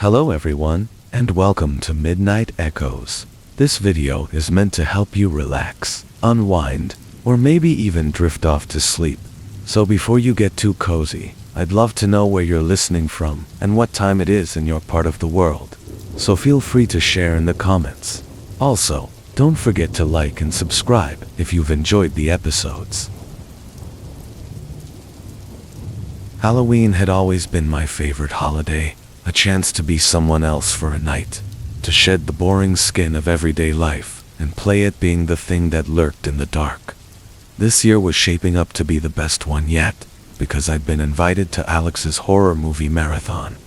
Hello everyone, and welcome to Midnight Echoes. This video is meant to help you relax, unwind, or maybe even drift off to sleep. So before you get too cozy, I'd love to know where you're listening from and what time it is in your part of the world. So feel free to share in the comments. Also, don't forget to like and subscribe if you've enjoyed the episodes. Halloween had always been my favorite holiday. A chance to be someone else for a night, to shed the boring skin of everyday life, and play at being the thing that lurked in the dark. This year was shaping up to be the best one yet, because I'd been invited to Alex's horror movie marathon.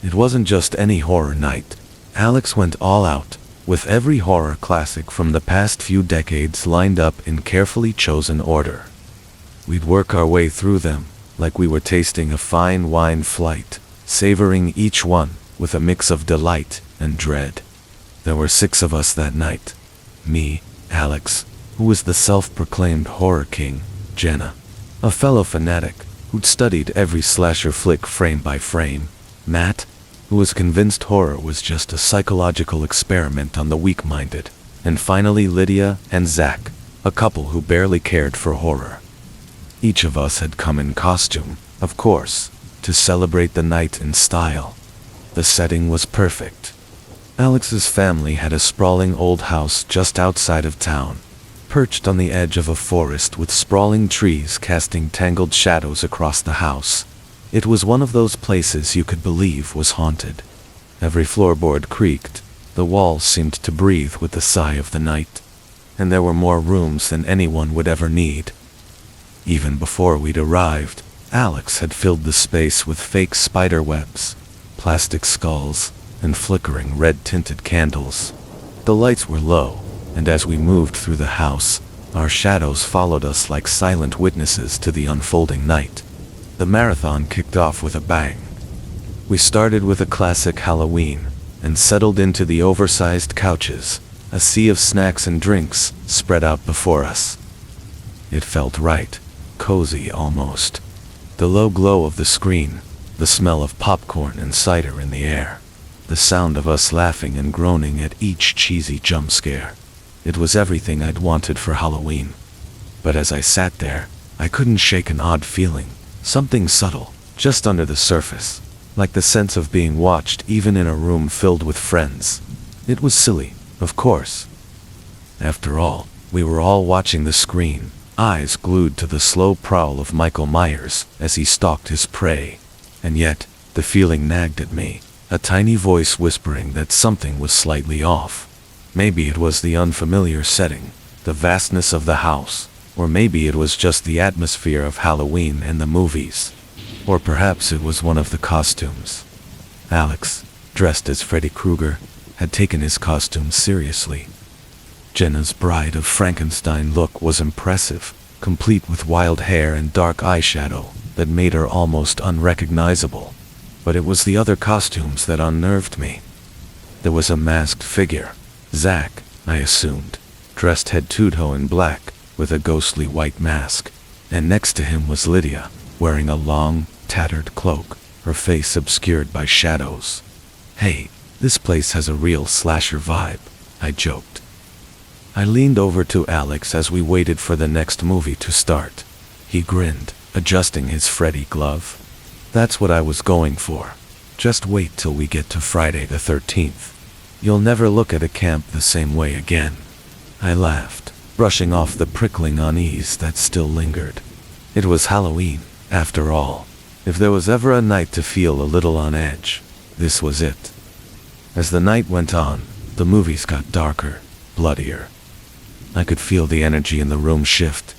It wasn't just any horror night. Alex went all out, with every horror classic from the past few decades lined up in carefully chosen order. We'd work our way through them, like we were tasting a fine wine flight, savoring each one with a mix of delight and dread. There were 6 of us that night. Me, Alex, who was the self-proclaimed horror king, Jenna, a fellow fanatic who'd studied every slasher flick frame by frame, Matt, who was convinced horror was just a psychological experiment on the weak-minded, and finally Lydia and Zach, a couple who barely cared for horror. Each of us had come in costume, of course, to celebrate the night in style. The setting was perfect. Alex's family had a sprawling old house just outside of town, perched on the edge of a forest with sprawling trees casting tangled shadows across the house. It was one of those places you could believe was haunted. Every floorboard creaked, the walls seemed to breathe with the sigh of the night, and there were more rooms than anyone would ever need. Even before we'd arrived, Alex had filled the space with fake spider webs, plastic skulls, and flickering red-tinted candles. The lights were low, and as we moved through the house, our shadows followed us like silent witnesses to the unfolding night. The marathon kicked off with a bang. We started with a classic Halloween, and settled into the oversized couches, a sea of snacks and drinks spread out before us. It felt right, cozy almost. The low glow of the screen, the smell of popcorn and cider in the air, the sound of us laughing and groaning at each cheesy jump scare. It was everything I'd wanted for Halloween. But as I sat there, I couldn't shake an odd feeling, something subtle, just under the surface, like the sense of being watched even in a room filled with friends. It was silly, of course. After all, we were all watching the screen, eyes glued to the slow prowl of Michael Myers as he stalked his prey. And yet, the feeling nagged at me, a tiny voice whispering that something was slightly off. Maybe it was the unfamiliar setting, the vastness of the house, or maybe it was just the atmosphere of Halloween and the movies. Or perhaps it was one of the costumes. Alex, dressed as Freddy Krueger, had taken his costume seriously. Jenna's Bride of Frankenstein look was impressive, complete with wild hair and dark eyeshadow that made her almost unrecognizable. But it was the other costumes that unnerved me. There was a masked figure, Zach, I assumed, dressed head to toe in black, with a ghostly white mask, and next to him was Lydia, wearing a long, tattered cloak, her face obscured by shadows. "Hey, this place has a real slasher vibe," I joked. I leaned over to Alex as we waited for the next movie to start. He grinned, adjusting his Freddy glove. "That's what I was going for. Just wait till we get to Friday the 13th. You'll never look at a camp the same way again." I laughed, brushing off the prickling unease that still lingered. It was Halloween, after all. If there was ever a night to feel a little on edge, this was it. As the night went on, the movies got darker, bloodier. I could feel the energy in the room shift.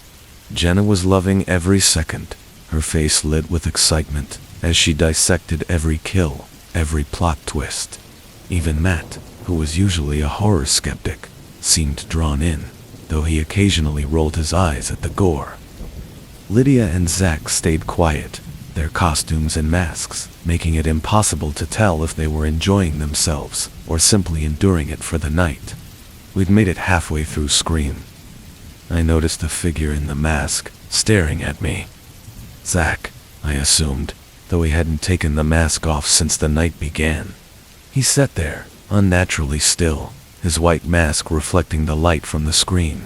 Jenna was loving every second, her face lit with excitement as she dissected every kill, every plot twist. Even Matt, who was usually a horror skeptic, seemed drawn in, though he occasionally rolled his eyes at the gore. Lydia and Zach stayed quiet, their costumes and masks making it impossible to tell if they were enjoying themselves or simply enduring it for the night. We'd made it halfway through Scream. I noticed a figure in the mask, staring at me. Zach, I assumed, though he hadn't taken the mask off since the night began. He sat there, unnaturally still, his white mask reflecting the light from the screen.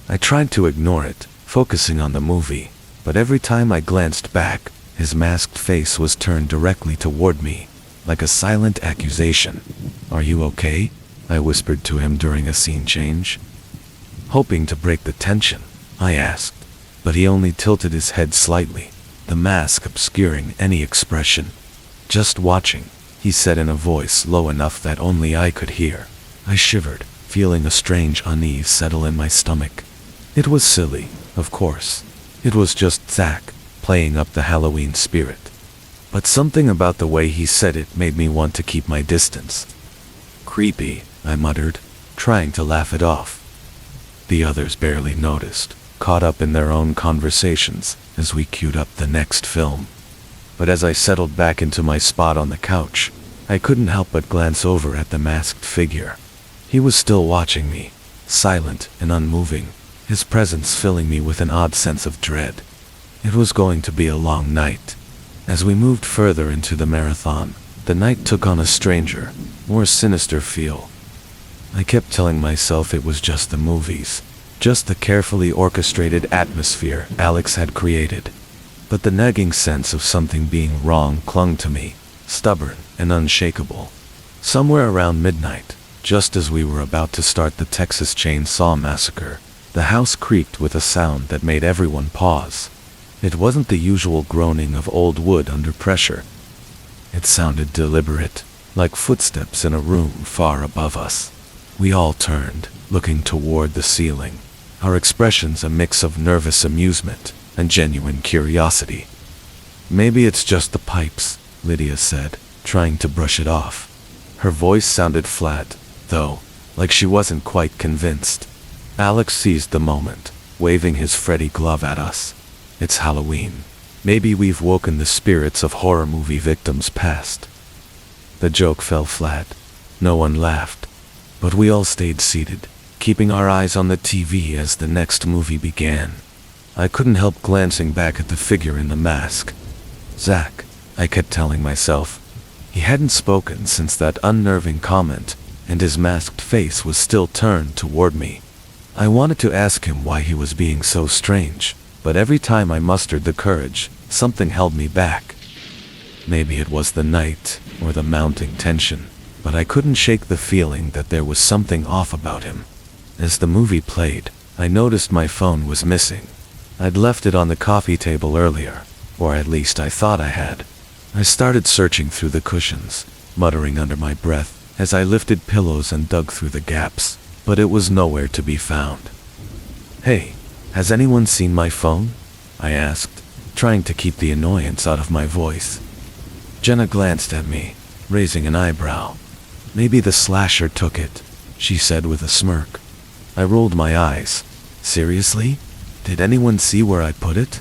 I tried to ignore it, focusing on the movie, but every time I glanced back, his masked face was turned directly toward me, like a silent accusation. "Are you okay?" I whispered to him during a scene change. Hoping to break the tension, I asked, but he only tilted his head slightly, the mask obscuring any expression. "Just watching," he said in a voice low enough that only I could hear. I shivered, feeling a strange unease settle in my stomach. It was silly, of course. It was just Zach, playing up the Halloween spirit. But something about the way he said it made me want to keep my distance. "Creepy," I muttered, trying to laugh it off. The others barely noticed, caught up in their own conversations as we queued up the next film. But as I settled back into my spot on the couch, I couldn't help but glance over at the masked figure. He was still watching me, silent and unmoving, his presence filling me with an odd sense of dread. It was going to be a long night. As we moved further into the marathon, the night took on a stranger, more sinister feel. I kept telling myself it was just the movies, just the carefully orchestrated atmosphere Alex had created. But the nagging sense of something being wrong clung to me, stubborn and unshakable. Somewhere around midnight, just as we were about to start the Texas Chainsaw Massacre, the house creaked with a sound that made everyone pause. It wasn't the usual groaning of old wood under pressure. It sounded deliberate, like footsteps in a room far above us. We all turned, looking toward the ceiling, our expressions a mix of nervous amusement and genuine curiosity. "Maybe it's just the pipes," Lydia said, trying to brush it off. Her voice sounded flat, though, like she wasn't quite convinced. Alex seized the moment, waving his Freddy glove at us. "It's Halloween. Maybe we've woken the spirits of horror movie victims past." The joke fell flat. No one laughed, but we all stayed seated, keeping our eyes on the TV as the next movie began. I couldn't help glancing back at the figure in the mask. "Zach," I kept telling myself. He hadn't spoken since that unnerving comment, and his masked face was still turned toward me. I wanted to ask him why he was being so strange, but every time I mustered the courage, something held me back. Maybe it was the night, or the mounting tension, but I couldn't shake the feeling that there was something off about him. As the movie played, I noticed my phone was missing. I'd left it on the coffee table earlier, or at least I thought I had. I started searching through the cushions, muttering under my breath as I lifted pillows and dug through the gaps, but it was nowhere to be found. "Hey, has anyone seen my phone?" I asked, trying to keep the annoyance out of my voice. Jenna glanced at me, raising an eyebrow. "Maybe the slasher took it," she said with a smirk. I rolled my eyes. "Seriously? Did anyone see where I put it?"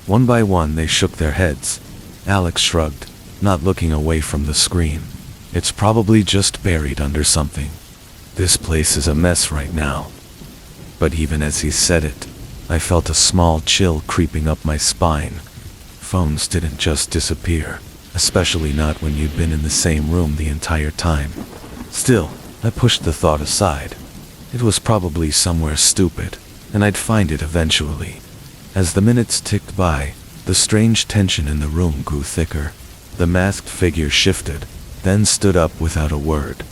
One by one they shook their heads. Alex shrugged, not looking away from the screen. "It's probably just buried under something. This place is a mess right now." But even as he said it, I felt a small chill creeping up my spine. Phones didn't just disappear, especially not when you'd been in the same room the entire time. Still, I pushed the thought aside. It was probably somewhere stupid, and I'd find it eventually. As the minutes ticked by, the strange tension in the room grew thicker. The masked figure shifted, then stood up without a word.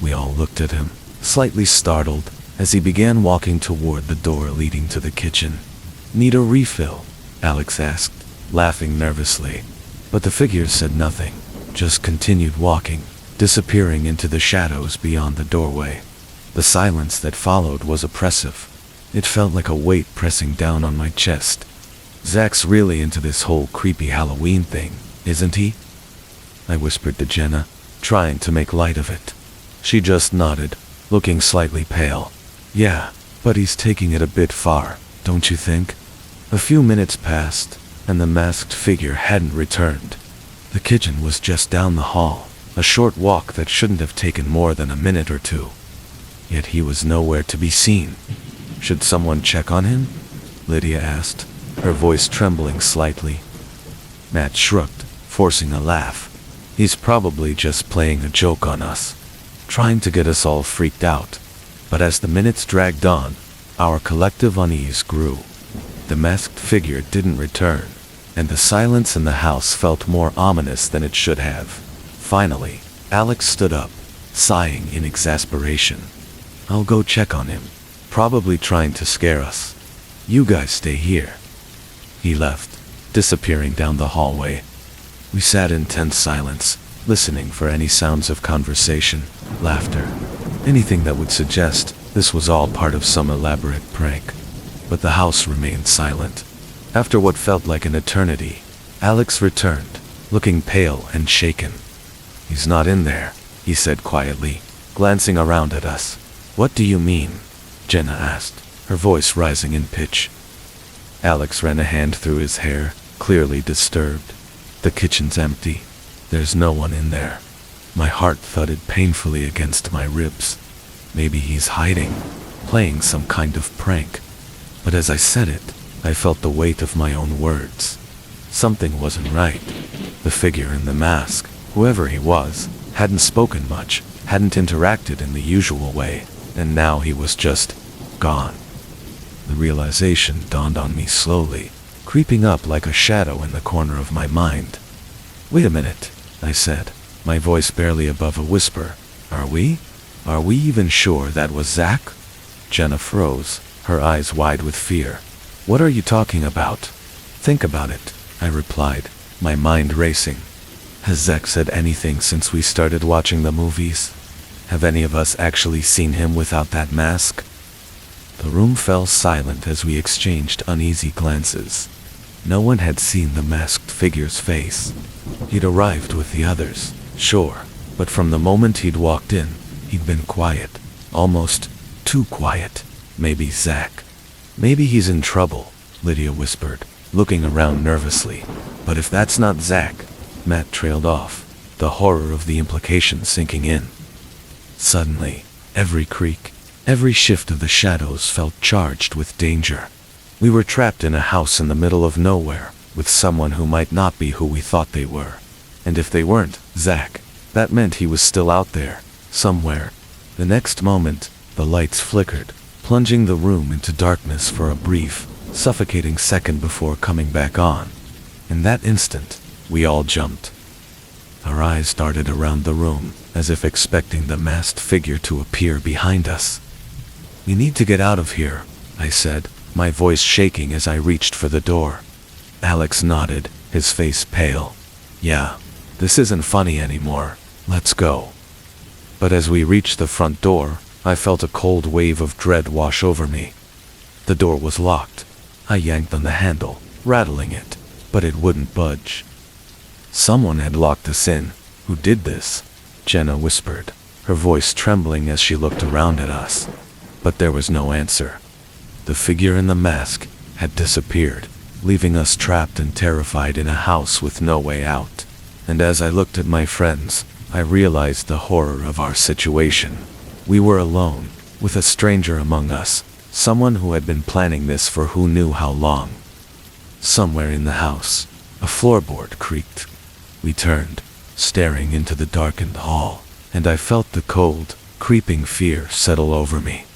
We all looked at him, slightly startled, as he began walking toward the door leading to the kitchen. "Need a refill?" Alex asked, laughing nervously. But the figure said nothing, just continued walking, disappearing into the shadows beyond the doorway. The silence that followed was oppressive. It felt like a weight pressing down on my chest. "Zach's really into this whole creepy Halloween thing, isn't he?" I whispered to Jenna, trying to make light of it. She just nodded, looking slightly pale. "Yeah, but he's taking it a bit far, don't you think?" A few minutes passed, and the masked figure hadn't returned. The kitchen was just down the hall, a short walk that shouldn't have taken more than a minute or two. Yet he was nowhere to be seen. "Should someone check on him?" Lydia asked, her voice trembling slightly. Matt shrugged, forcing a laugh. He's probably just playing a joke on us, trying to get us all freaked out. But as the minutes dragged on, our collective unease grew. The masked figure didn't return, and the silence in the house felt more ominous than it should have. Finally, Alex stood up, sighing in exasperation. "I'll go check on him. Probably trying to scare us. You guys stay here." He left, disappearing down the hallway. We sat in tense silence, listening for any sounds of conversation, laughter, anything that would suggest this was all part of some elaborate prank. But the house remained silent. After what felt like an eternity, Alex returned, looking pale and shaken. "He's not in there," he said quietly, glancing around at us. "What do you mean?" Jenna asked, her voice rising in pitch. Alex ran a hand through his hair, clearly disturbed. "The kitchen's empty. There's no one in there." My heart thudded painfully against my ribs. Maybe he's hiding, playing some kind of prank. But as I said it, I felt the weight of my own words. Something wasn't right. The figure in the mask, whoever he was, hadn't spoken much, hadn't interacted in the usual way, and now he was just gone. The realization dawned on me slowly, creeping up like a shadow in the corner of my mind. "Wait a minute," I said, my voice barely above a whisper. Are we even sure that was Zach?" Jenna froze, her eyes wide with fear. "What are you talking about?" "Think about it," I replied, my mind racing. "Has Zach said anything since we started watching the movies? Have any of us actually seen him without that mask?" The room fell silent as we exchanged uneasy glances. No one had seen the masked figure's face. He'd arrived with the others, sure, but from the moment he'd walked in, he'd been quiet, almost too quiet. Maybe Zach. "Maybe he's in trouble," Lydia whispered, looking around nervously. "But if that's not Zach," Matt trailed off, the horror of the implication sinking in. Suddenly, every creak, every shift of the shadows felt charged with danger. We were trapped in a house in the middle of nowhere, with someone who might not be who we thought they were. And if they weren't Zach, that meant he was still out there, somewhere. The next moment, the lights flickered, plunging the room into darkness for a brief, suffocating second before coming back on. In that instant, we all jumped. Our eyes darted around the room, as if expecting the masked figure to appear behind us. "We need to get out of here," I said, my voice shaking as I reached for the door. Alex nodded, his face pale. "Yeah, this isn't funny anymore. Let's go." But as we reached the front door, I felt a cold wave of dread wash over me. The door was locked. I yanked on the handle, rattling it, but it wouldn't budge. "Someone had locked us in. Who did this?" Jenna whispered, her voice trembling as she looked around at us. But there was no answer. The figure in the mask had disappeared, leaving us trapped and terrified in a house with no way out. And as I looked at my friends, I realized the horror of our situation. We were alone, with a stranger among us, someone who had been planning this for who knew how long. Somewhere in the house, a floorboard creaked. We turned, staring into the darkened hall, and I felt the cold, creeping fear settle over me.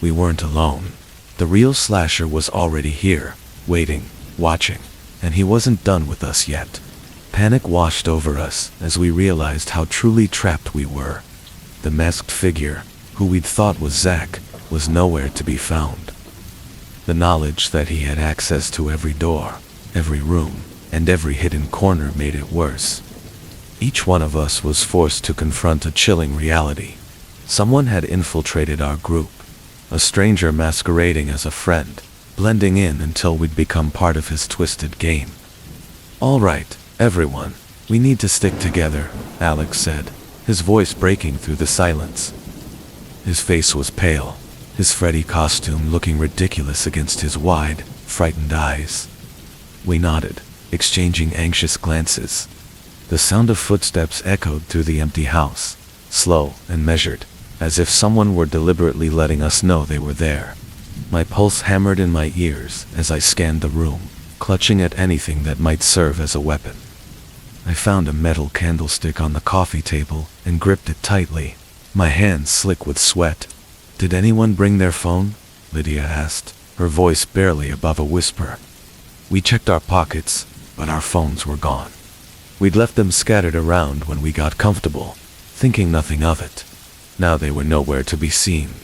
We weren't alone. The real slasher was already here, waiting, watching, and he wasn't done with us yet. Panic washed over us as we realized how truly trapped we were. The masked figure, who we'd thought was Zach, was nowhere to be found. The knowledge that he had access to every door, every room, and every hidden corner made it worse. Each one of us was forced to confront a chilling reality. Someone had infiltrated our group, a stranger masquerading as a friend, blending in until we'd become part of his twisted game. "All right, everyone, we need to stick together," Alex said, his voice breaking through the silence. His face was pale, his Freddy costume looking ridiculous against his wide, frightened eyes. We nodded, exchanging anxious glances. The sound of footsteps echoed through the empty house, slow and measured, as if someone were deliberately letting us know they were there. My pulse hammered in my ears as I scanned the room, clutching at anything that might serve as a weapon. I found a metal candlestick on the coffee table and gripped it tightly, my hands slick with sweat. "Did anyone bring their phone?" Lydia asked, her voice barely above a whisper. We checked our pockets, but our phones were gone. We'd left them scattered around when we got comfortable, thinking nothing of it. Now they were nowhere to be seen.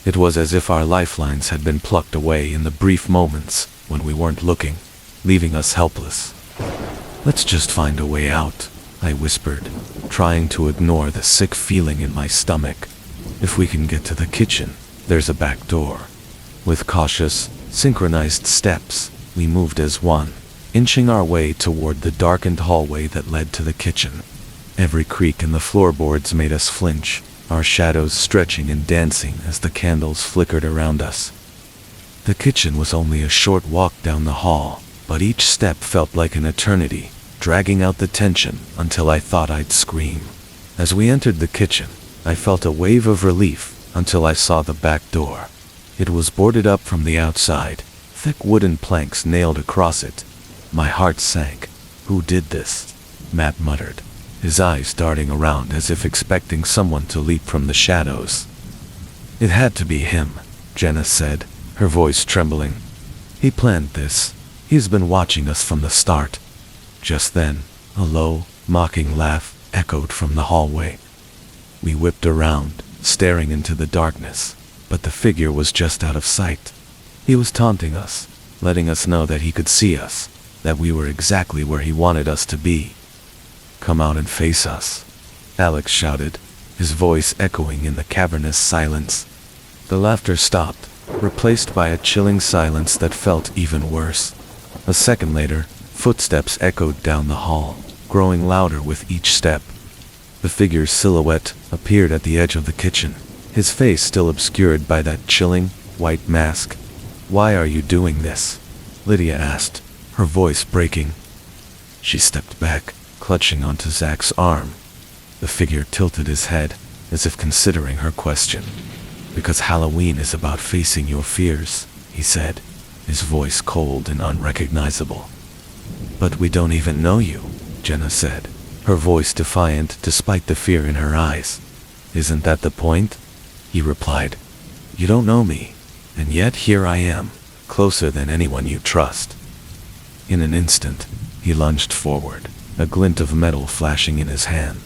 It was as if our lifelines had been plucked away in the brief moments when we weren't looking, leaving us helpless. "Let's just find a way out," I whispered, trying to ignore the sick feeling in my stomach. "If we can get to the kitchen, there's a back door." With cautious, synchronized steps, we moved as one, inching our way toward the darkened hallway that led to the kitchen. Every creak in the floorboards made us flinch, our shadows stretching and dancing as the candles flickered around us. The kitchen was only a short walk down the hall, but each step felt like an eternity, dragging out the tension until I thought I'd scream. As we entered the kitchen, I felt a wave of relief until I saw the back door. It was boarded up from the outside, thick wooden planks nailed across it. My heart sank. "Who did this?" Matt muttered, his eyes darting around as if expecting someone to leap from the shadows. "It had to be him," Jenna said, her voice trembling. "He planned this. He's been watching us from the start." Just then, a low, mocking laugh echoed from the hallway. We whipped around, staring into the darkness, but the figure was just out of sight. He was taunting us, letting us know that he could see us, that we were exactly where he wanted us to be. "Come out and face us," Alex shouted, his voice echoing in the cavernous silence. The laughter stopped, replaced by a chilling silence that felt even worse. A second later, footsteps echoed down the hall, growing louder with each step. The figure's silhouette appeared at the edge of the kitchen, his face still obscured by that chilling, white mask. "Why are you doing this?" Lydia asked, her voice breaking. She stepped back, clutching onto Zach's arm. The figure tilted his head, as if considering her question. "Because Halloween is about facing your fears," he said, his voice cold and unrecognizable. "But we don't even know you," Jenna said, her voice defiant despite the fear in her eyes. "Isn't that the point?" He replied, "You don't know me, and yet here I am, closer than anyone you trust." In an instant, he lunged forward, a glint of metal flashing in his hand.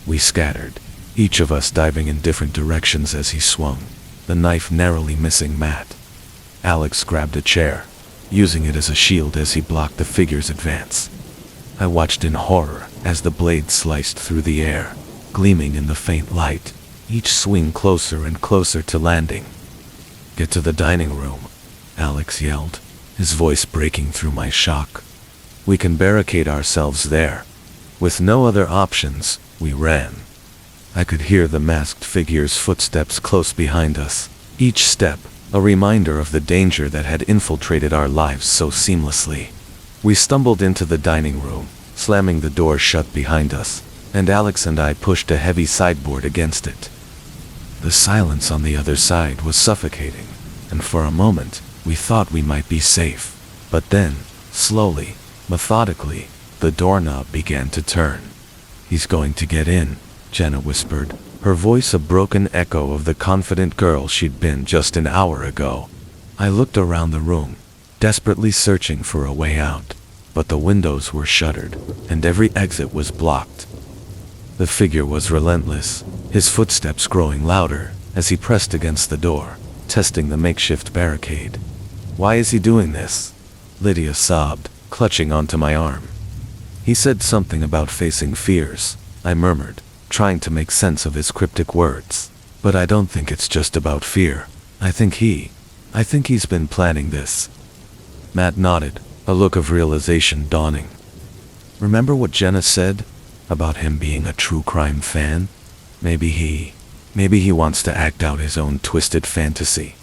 We scattered, each of us diving in different directions as he swung, the knife narrowly missing Matt. Alex grabbed a chair, using it as a shield as he blocked the figure's advance. I watched in horror as the blade sliced through the air, gleaming in the faint light, each swing closer and closer to landing. "Get to the dining room," Alex yelled, his voice breaking through my shock. "We can barricade ourselves there." With no other options, we ran. I could hear the masked figure's footsteps close behind us, each step a reminder of the danger that had infiltrated our lives so seamlessly. We stumbled into the dining room, slamming the door shut behind us, and Alex and I pushed a heavy sideboard against it. The silence on the other side was suffocating, and for a moment, we thought we might be safe. But then, slowly, methodically, the doorknob began to turn. "He's going to get in," Jenna whispered, her voice a broken echo of the confident girl she'd been just an hour ago. I looked around the room, desperately searching for a way out, but the windows were shuttered, and every exit was blocked. The figure was relentless, his footsteps growing louder as he pressed against the door, testing the makeshift barricade. "Why is he doing this?" Lydia sobbed, clutching onto my arm. "He said something about facing fears," I murmured, trying to make sense of his cryptic words. "But I don't think it's just about fear. I think he's been planning this." Matt nodded, a look of realization dawning. "Remember what Jenna said about him being a true crime fan? Maybe he wants to act out his own twisted fantasy."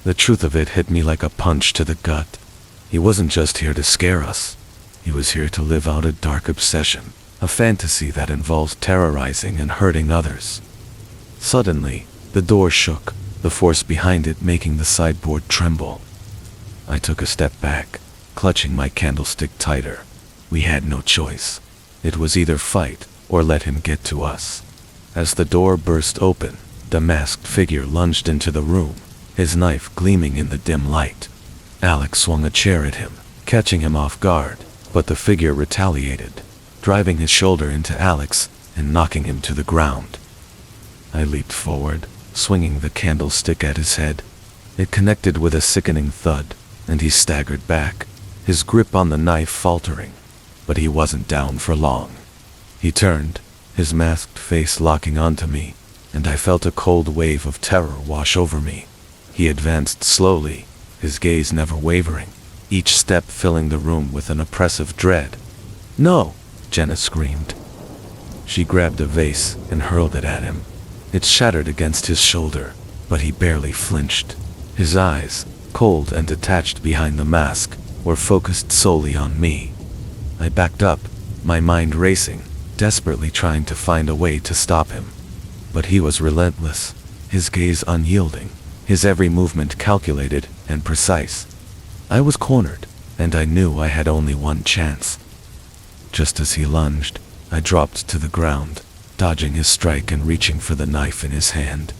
The truth of it hit me like a punch to the gut. He wasn't just here to scare us. He was here to live out a dark obsession, a fantasy that involves terrorizing and hurting others. Suddenly, the door shook, the force behind it making the sideboard tremble. I took a step back, clutching my candlestick tighter. We had no choice. It was either fight or let him get to us. As the door burst open, the masked figure lunged into the room, his knife gleaming in the dim light. Alex swung a chair at him, catching him off guard, but the figure retaliated, driving his shoulder into Alex and knocking him to the ground. I leaped forward, swinging the candlestick at his head. It connected with a sickening thud, and he staggered back, his grip on the knife faltering. But he wasn't down for long. He turned, his masked face locking onto me, and I felt a cold wave of terror wash over me. He advanced slowly, his gaze never wavering, each step filling the room with an oppressive dread. "No!" Jenna screamed. She grabbed a vase and hurled it at him. It shattered against his shoulder, but he barely flinched. His eyes, cold and detached behind the mask, were focused solely on me. I backed up, my mind racing, desperately trying to find a way to stop him. But he was relentless, his gaze unyielding, his every movement calculated and precise. I was cornered, and I knew I had only one chance. Just as he lunged, I dropped to the ground, dodging his strike and reaching for the knife in his hand.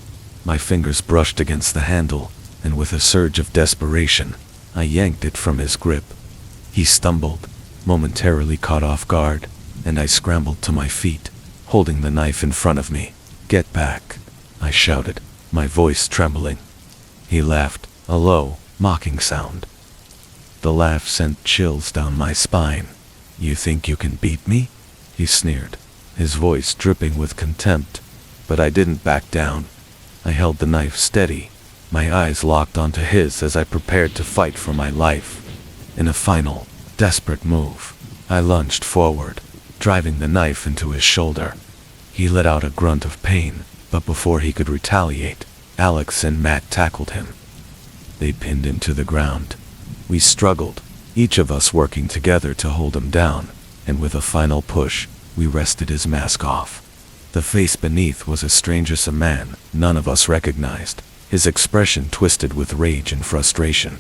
My fingers brushed against the handle, and with a surge of desperation, I yanked it from his grip. He stumbled, momentarily caught off guard, and I scrambled to my feet, holding the knife in front of me. "Get back," I shouted, my voice trembling. He laughed, a low, mocking sound. The laugh sent chills down my spine. "You think you can beat me?" he sneered, his voice dripping with contempt. But I didn't back down. I held the knife steady, my eyes locked onto his as I prepared to fight for my life. In a final, desperate move, I lunged forward, driving the knife into his shoulder. He let out a grunt of pain, but before he could retaliate, Alex and Matt tackled him. They pinned him to the ground. We struggled, each of us working together to hold him down, and with a final push, we wrested his mask off. The face beneath was as strange as a man none of us recognized, his expression twisted with rage and frustration.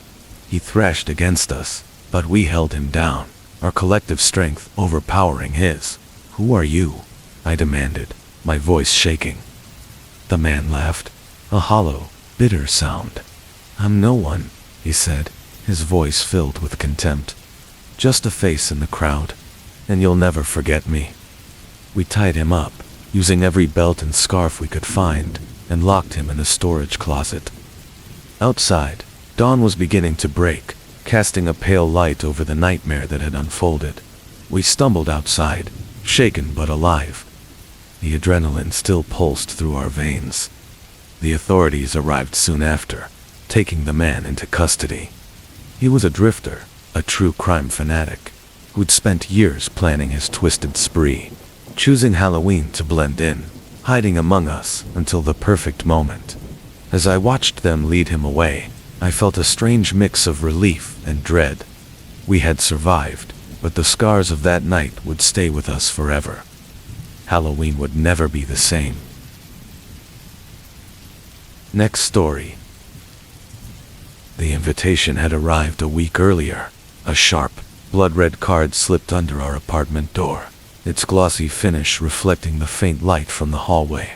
He thrashed against us, but we held him down, our collective strength overpowering his. "Who are you?" I demanded, my voice shaking. The man laughed, a hollow, bitter sound. "I'm no one," he said, his voice filled with contempt. "Just a face in the crowd, and you'll never forget me." We tied him up, using every belt and scarf we could find, and locked him in a storage closet. Outside, dawn was beginning to break, casting a pale light over the nightmare that had unfolded. We stumbled outside, shaken but alive. The adrenaline still pulsed through our veins. The authorities arrived soon after, taking the man into custody. He was a drifter, a true crime fanatic, who'd spent years planning his twisted spree, choosing Halloween to blend in, hiding among us until the perfect moment. As I watched them lead him away, I felt a strange mix of relief and dread. We had survived, but the scars of that night would stay with us forever. Halloween would never be the same. Next story. The invitation had arrived a week earlier. A sharp, blood-red card slipped under our apartment door, its glossy finish reflecting the faint light from the hallway.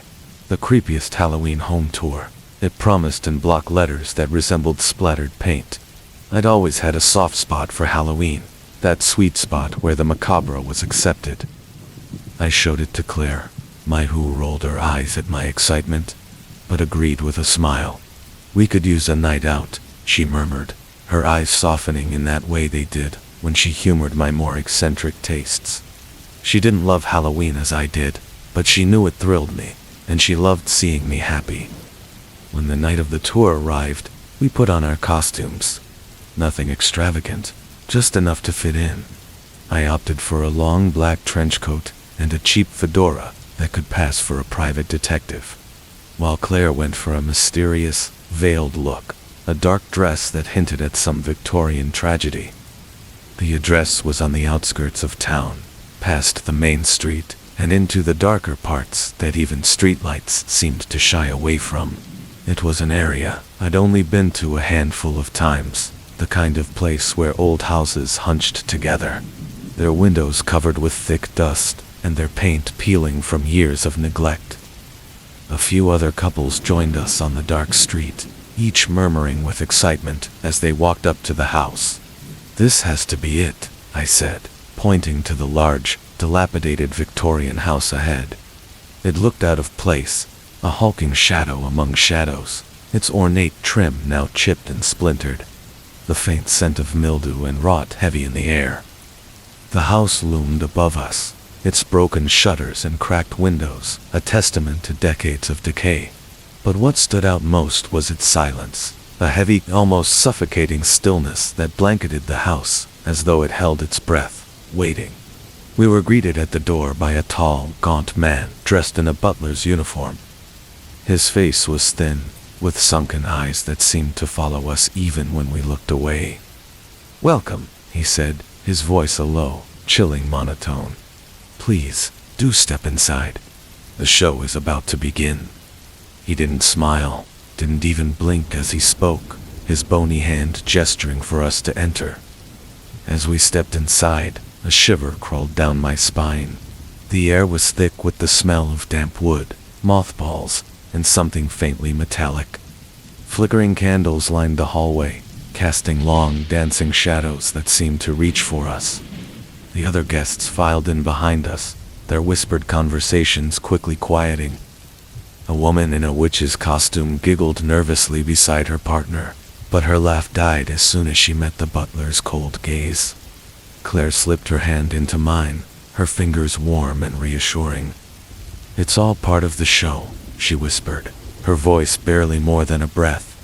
The creepiest Halloween home tour, it promised in block letters that resembled splattered paint. I'd always had a soft spot for Halloween, that sweet spot where the macabre was accepted. I showed it to Claire, who rolled her eyes at my excitement, but agreed with a smile. "We could use a night out," she murmured, her eyes softening in that way they did when she humored my more eccentric tastes. She didn't love Halloween as I did, but she knew it thrilled me, and she loved seeing me happy. When the night of the tour arrived, we put on our costumes. Nothing extravagant, just enough to fit in. I opted for a long black trench coat and a cheap fedora that could pass for a private detective, while Claire went for a mysterious, veiled look, a dark dress that hinted at some Victorian tragedy. The address was on the outskirts of town, past the main street, and into the darker parts that even streetlights seemed to shy away from. It was an area I'd only been to a handful of times, the kind of place where old houses hunched together, their windows covered with thick dust, and their paint peeling from years of neglect. A few other couples joined us on the dark street, each murmuring with excitement as they walked up to the house. "This has to be it," I said, pointing to the large, dilapidated Victorian house ahead. It looked out of place, a hulking shadow among shadows, its ornate trim now chipped and splintered, the faint scent of mildew and rot heavy in the air. The house loomed above us, its broken shutters and cracked windows a testament to decades of decay. But what stood out most was its silence, a heavy, almost suffocating stillness that blanketed the house as though it held its breath, waiting. We were greeted at the door by a tall, gaunt man dressed in a butler's uniform. His face was thin, with sunken eyes that seemed to follow us even when we looked away. "Welcome," he said, his voice a low, chilling monotone. "Please, do step inside. The show is about to begin." He didn't smile, didn't even blink as he spoke, his bony hand gesturing for us to enter. As we stepped inside, a shiver crawled down my spine. The air was thick with the smell of damp wood, mothballs, and something faintly metallic. Flickering candles lined the hallway, casting long, dancing shadows that seemed to reach for us. The other guests filed in behind us, their whispered conversations quickly quieting. A woman in a witch's costume giggled nervously beside her partner, but her laugh died as soon as she met the butler's cold gaze. Claire slipped her hand into mine, her fingers warm and reassuring. "It's all part of the show," she whispered, her voice barely more than a breath.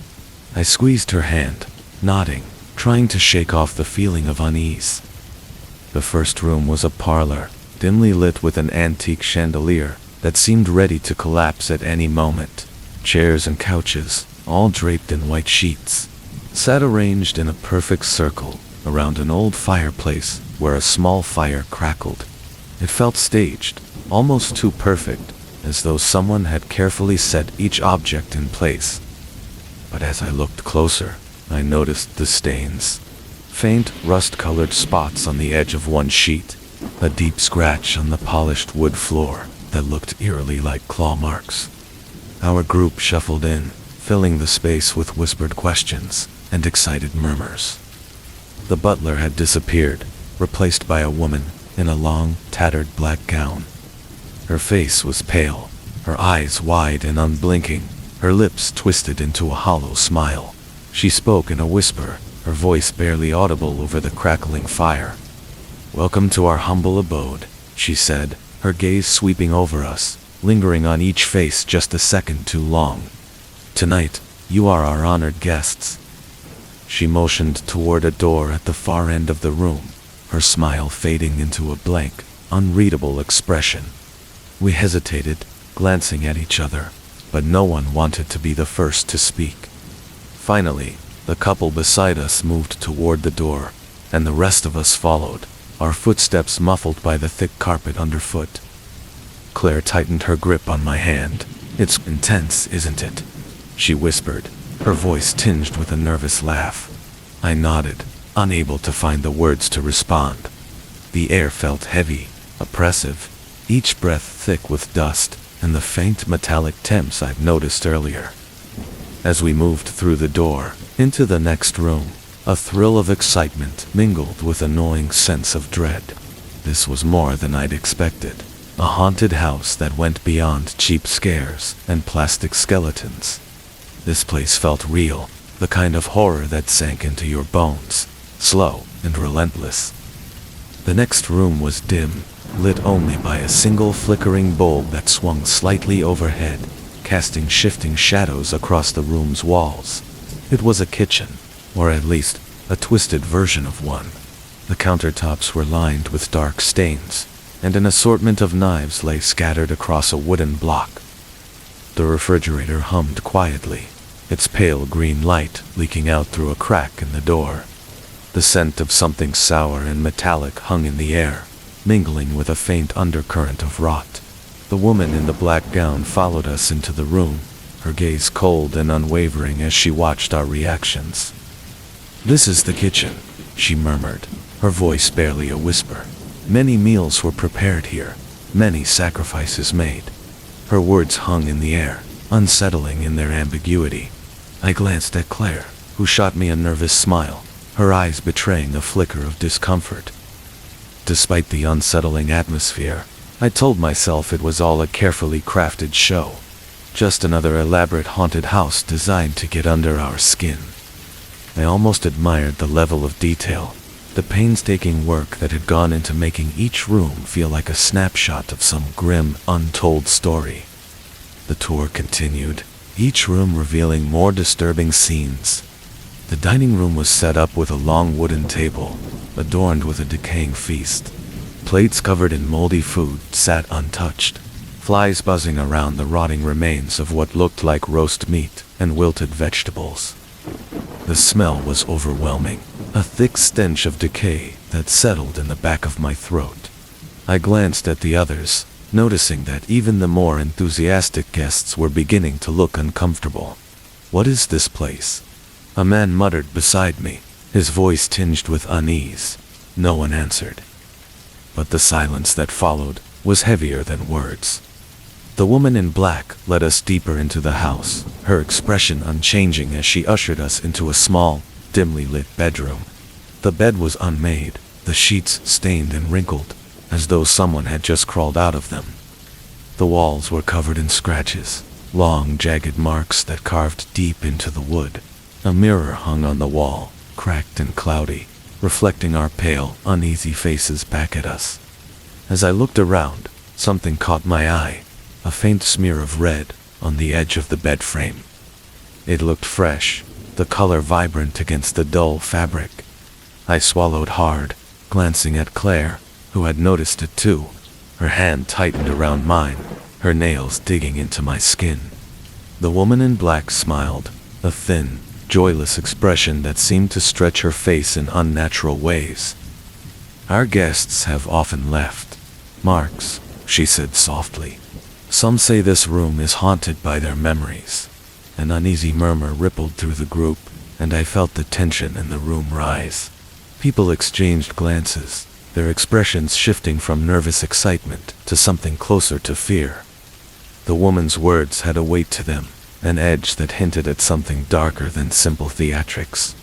I squeezed her hand, nodding, trying to shake off the feeling of unease. The first room was a parlor, dimly lit with an antique chandelier that seemed ready to collapse at any moment. Chairs and couches, all draped in white sheets, sat arranged in a perfect circle around an old fireplace where a small fire crackled. It felt staged, almost too perfect, as though someone had carefully set each object in place. But as I looked closer, I noticed the stains. Faint, rust-colored spots on the edge of one sheet, a deep scratch on the polished wood floor that looked eerily like claw marks. Our group shuffled in, filling the space with whispered questions and excited murmurs. The butler had disappeared, replaced by a woman in a long, tattered black gown. Her face was pale, her eyes wide and unblinking, her lips twisted into a hollow smile. She spoke in a whisper, her voice barely audible over the crackling fire. "Welcome to our humble abode," she said, her gaze sweeping over us, lingering on each face just a second too long. "Tonight, you are our honored guests." She motioned toward a door at the far end of the room, her smile fading into a blank, unreadable expression. We hesitated, glancing at each other, but no one wanted to be the first to speak. Finally, the couple beside us moved toward the door, and the rest of us followed, our footsteps muffled by the thick carpet underfoot. Claire tightened her grip on my hand. "It's intense, isn't it?" she whispered, her voice tinged with a nervous laugh. I nodded, unable to find the words to respond. The air felt heavy, oppressive, each breath thick with dust and the faint metallic temps I'd noticed earlier. As we moved through the door, into the next room, a thrill of excitement mingled with a gnawing sense of dread. This was more than I'd expected. A haunted house that went beyond cheap scares and plastic skeletons. This place felt real, the kind of horror that sank into your bones, slow and relentless. The next room was dim, lit only by a single flickering bulb that swung slightly overhead, casting shifting shadows across the room's walls. It was a kitchen, or at least a twisted version of one. The countertops were lined with dark stains, and an assortment of knives lay scattered across a wooden block. The refrigerator hummed quietly, its pale green light leaking out through a crack in the door. The scent of something sour and metallic hung in the air, mingling with a faint undercurrent of rot. The woman in the black gown followed us into the room, her gaze cold and unwavering as she watched our reactions. "This is the kitchen," she murmured, her voice barely a whisper. Many meals were prepared here, many sacrifices made. Her words hung in the air, unsettling in their ambiguity. I glanced at Claire, who shot me a nervous smile, her eyes betraying a flicker of discomfort. Despite the unsettling atmosphere, I told myself it was all a carefully crafted show. Just another elaborate haunted house designed to get under our skin. I almost admired the level of detail, the painstaking work that had gone into making each room feel like a snapshot of some grim, untold story. The tour continued, each room revealing more disturbing scenes. The dining room was set up with a long wooden table, adorned with a decaying feast. Plates covered in moldy food sat untouched, flies buzzing around the rotting remains of what looked like roast meat and wilted vegetables. The smell was overwhelming, a thick stench of decay that settled in the back of my throat. I glanced at the others, noticing that even the more enthusiastic guests were beginning to look uncomfortable. "What is this place?" a man muttered beside me, his voice tinged with unease. No one answered. But the silence that followed was heavier than words. The woman in black led us deeper into the house, her expression unchanging as she ushered us into a small, dimly lit bedroom. The bed was unmade, the sheets stained and wrinkled, as though someone had just crawled out of them. The walls were covered in scratches, long, jagged marks that carved deep into the wood. A mirror hung on the wall, cracked and cloudy, reflecting our pale, uneasy faces back at us. As I looked around, something caught my eye, a faint smear of red on the edge of the bed frame. It looked fresh, the color vibrant against the dull fabric. I swallowed hard, glancing at Claire, who had noticed it too. Her hand tightened around mine, her nails digging into my skin. The woman in black smiled, a thin, joyless expression that seemed to stretch her face in unnatural ways. "Our guests have often left. Marks," she said softly. "Some say this room is haunted by their memories." An uneasy murmur rippled through the group, and I felt the tension in the room rise. People exchanged glances, their expressions shifting from nervous excitement to something closer to fear. The woman's words had a weight to them, an edge that hinted at something darker than simple theatrics.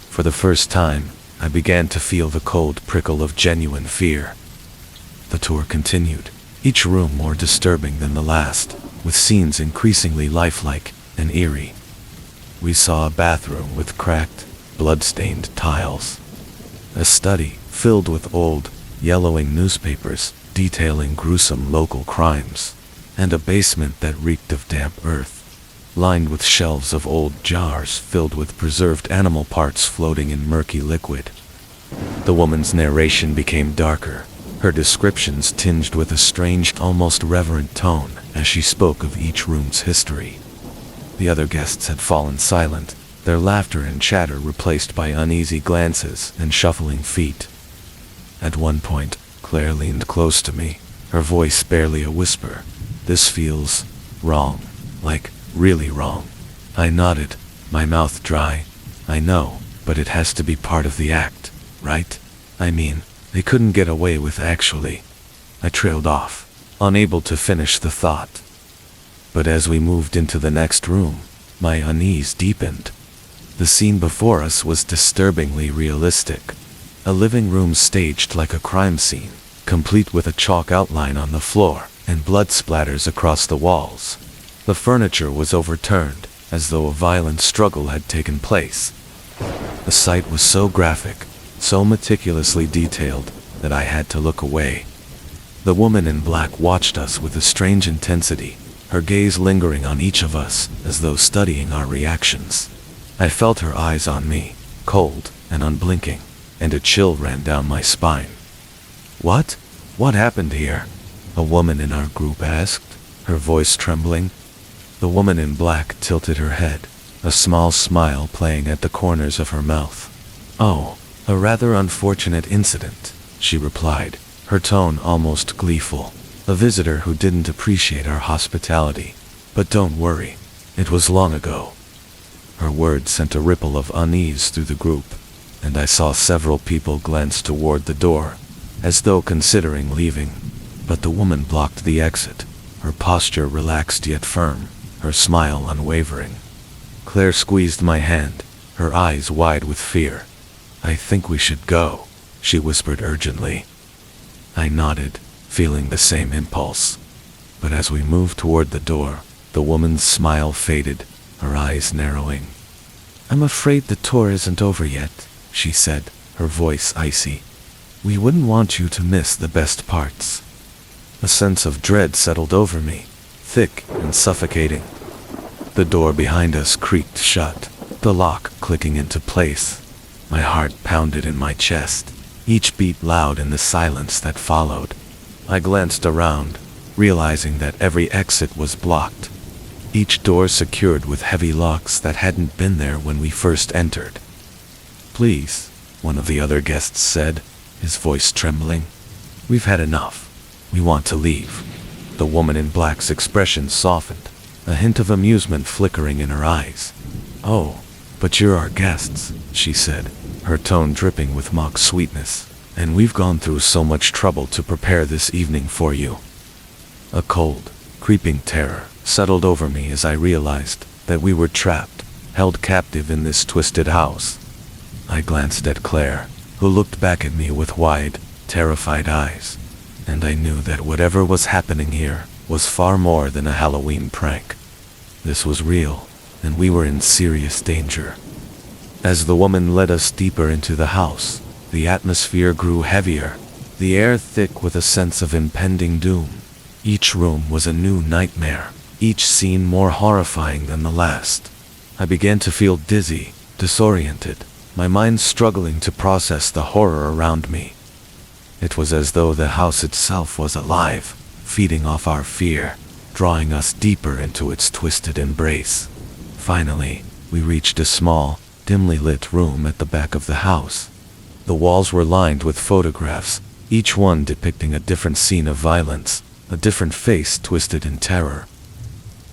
For the first time, I began to feel the cold prickle of genuine fear. The tour continued, each room more disturbing than the last, with scenes increasingly lifelike and eerie. We saw a bathroom with cracked, blood-stained tiles, a study filled with old, yellowing newspapers detailing gruesome local crimes, and a basement that reeked of damp earth, lined with shelves of old jars filled with preserved animal parts floating in murky liquid. The woman's narration became darker, her descriptions tinged with a strange, almost reverent tone as she spoke of each room's history. The other guests had fallen silent, their laughter and chatter replaced by uneasy glances and shuffling feet. At one point, Claire leaned close to me, her voice barely a whisper. "This feels wrong, like really wrong." I nodded, my mouth dry. "I know, but it has to be part of the act, right? I mean, they couldn't get away with actually." I trailed off, unable to finish the thought. But as we moved into the next room, my unease deepened. The scene before us was disturbingly realistic. A living room staged like a crime scene, complete with a chalk outline on the floor and blood splatters across the walls. The furniture was overturned, as though a violent struggle had taken place. The sight was so graphic, so meticulously detailed, that I had to look away. The woman in black watched us with a strange intensity, her gaze lingering on each of us as though studying our reactions. I felt her eyes on me, cold and unblinking, and a chill ran down my spine. "What? What happened here?" a woman in our group asked, her voice trembling. The woman in black tilted her head, a small smile playing at the corners of her mouth. "Oh, a rather unfortunate incident," she replied, her tone almost gleeful. "A visitor who didn't appreciate our hospitality. But don't worry, it was long ago." Her words sent a ripple of unease through the group, and I saw several people glance toward the door, as though considering leaving. But the woman blocked the exit, her posture relaxed yet firm, her smile unwavering. Claire squeezed my hand, her eyes wide with fear. "I think we should go," she whispered urgently. I nodded, feeling the same impulse. But as we moved toward the door, the woman's smile faded, her eyes narrowing. "I'm afraid the tour isn't over yet," she said, her voice icy. "We wouldn't want you to miss the best parts." A sense of dread settled over me, thick and suffocating. The door behind us creaked shut, the lock clicking into place. My heart pounded in my chest, each beat loud in the silence that followed. I glanced around, realizing that every exit was blocked, each door secured with heavy locks that hadn't been there when we first entered. "Please," one of the other guests said, his voice trembling. "We've had enough. We want to leave." The woman in black's expression softened, a hint of amusement flickering in her eyes. "Oh, but you're our guests," she said, her tone dripping with mock sweetness, "and we've gone through so much trouble to prepare this evening for you." A cold, creeping terror settled over me as I realized that we were trapped, held captive in this twisted house. I glanced at Claire, who looked back at me with wide, terrified eyes, and I knew that whatever was happening here was far more than a Halloween prank. This was real, and we were in serious danger. As the woman led us deeper into the house, the atmosphere grew heavier, the air thick with a sense of impending doom. Each room was a new nightmare, each scene more horrifying than the last. I began to feel dizzy, disoriented, my mind struggling to process the horror around me. It was as though the house itself was alive, feeding off our fear, drawing us deeper into its twisted embrace. Finally, we reached a small, dimly lit room at the back of the house. The walls were lined with photographs, each one depicting a different scene of violence, a different face twisted in terror.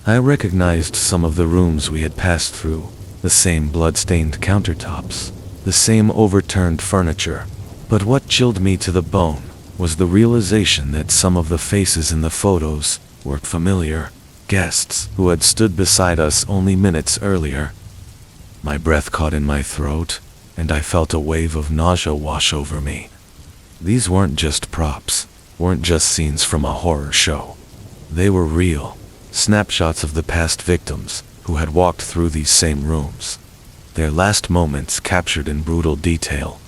I recognized some of the rooms we had passed through, the same blood-stained countertops, the same overturned furniture. But what chilled me to the bone was the realization that some of the faces in the photos were familiar, guests who had stood beside us only minutes earlier. My breath caught in my throat, and I felt a wave of nausea wash over me. These weren't just props, weren't just scenes from a horror show. They were real, snapshots of the past victims who had walked through these same rooms, their last moments captured in brutal detail.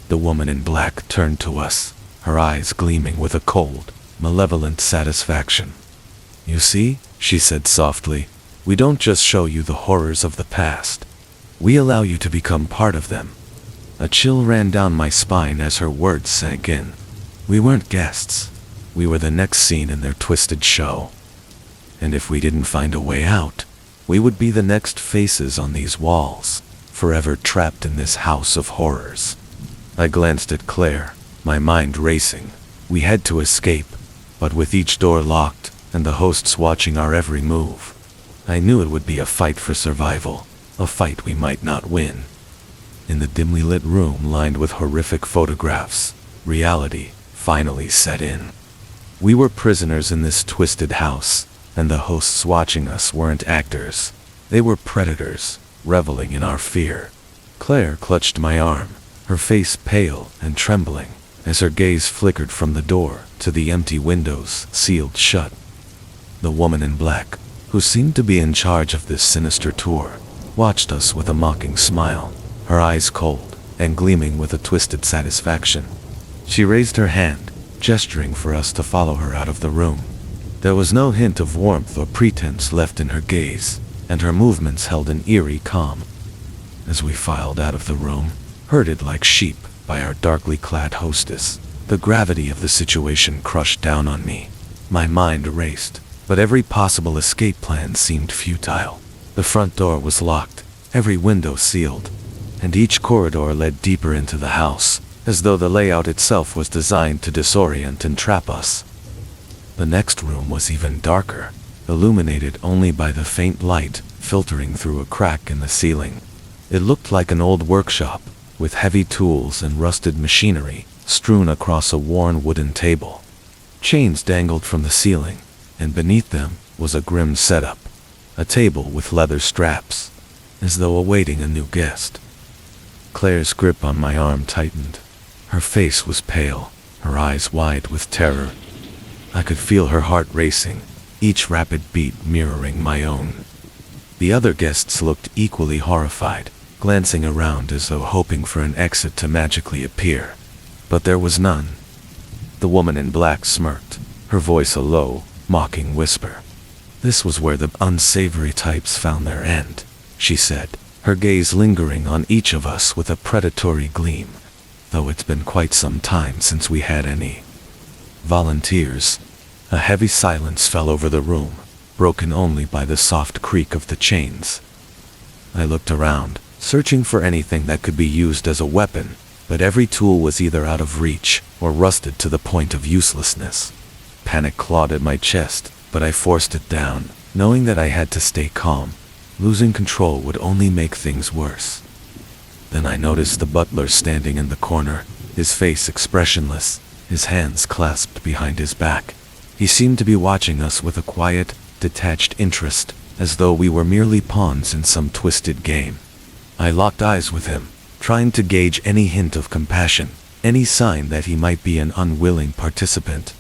The woman in black turned to us, her eyes gleaming with a cold, malevolent satisfaction. "You see," she said softly, "we don't just show you the horrors of the past. We allow you to become part of them." A chill ran down my spine as her words sank in. We weren't guests. We were the next scene in their twisted show. And if we didn't find a way out, we would be the next faces on these walls, forever trapped in this house of horrors. I glanced at Claire, my mind racing. We had to escape, but with each door locked and the hosts watching our every move, I knew it would be a fight for survival, a fight we might not win. In the dimly lit room lined with horrific photographs, reality finally set in. We were prisoners in this twisted house, and the hosts watching us weren't actors. They were predators, reveling in our fear. Claire clutched my arm, her face pale and trembling, as her gaze flickered from the door to the empty windows sealed shut. The woman in black, who seemed to be in charge of this sinister tour, watched us with a mocking smile, her eyes cold and gleaming with a twisted satisfaction. She raised her hand, gesturing for us to follow her out of the room. There was no hint of warmth or pretense left in her gaze, and her movements held an eerie calm. As we filed out of the room, herded like sheep by our darkly clad hostess, the gravity of the situation crushed down on me. My mind raced, but every possible escape plan seemed futile. The front door was locked, every window sealed, and each corridor led deeper into the house, as though the layout itself was designed to disorient and trap us. The next room was even darker, illuminated only by the faint light filtering through a crack in the ceiling. It looked like an old workshop, with heavy tools and rusted machinery strewn across a worn wooden table. Chains dangled from the ceiling, and beneath them was a grim setup, a table with leather straps, as though awaiting a new guest. Claire's grip on my arm tightened. Her face was pale, her eyes wide with terror. I could feel her heart racing, each rapid beat mirroring my own. The other guests looked equally horrified, glancing around as though hoping for an exit to magically appear. But there was none. The woman in black smirked, her voice a low, mocking whisper. This was where the unsavory types found their end, she said, her gaze lingering on each of us with a predatory gleam, though it's been quite some time since we had any volunteers. A heavy silence fell over the room, broken only by the soft creak of the chains. I looked around, searching for anything that could be used as a weapon, but every tool was either out of reach or rusted to the point of uselessness. Panic clawed at my chest, but I forced it down, knowing that I had to stay calm. Losing control would only make things worse. Then I noticed the butler standing in the corner, his face expressionless, his hands clasped behind his back. He seemed to be watching us with a quiet, detached interest, as though we were merely pawns in some twisted game. I locked eyes with him, trying to gauge any hint of compassion, any sign that he might be an unwilling participant.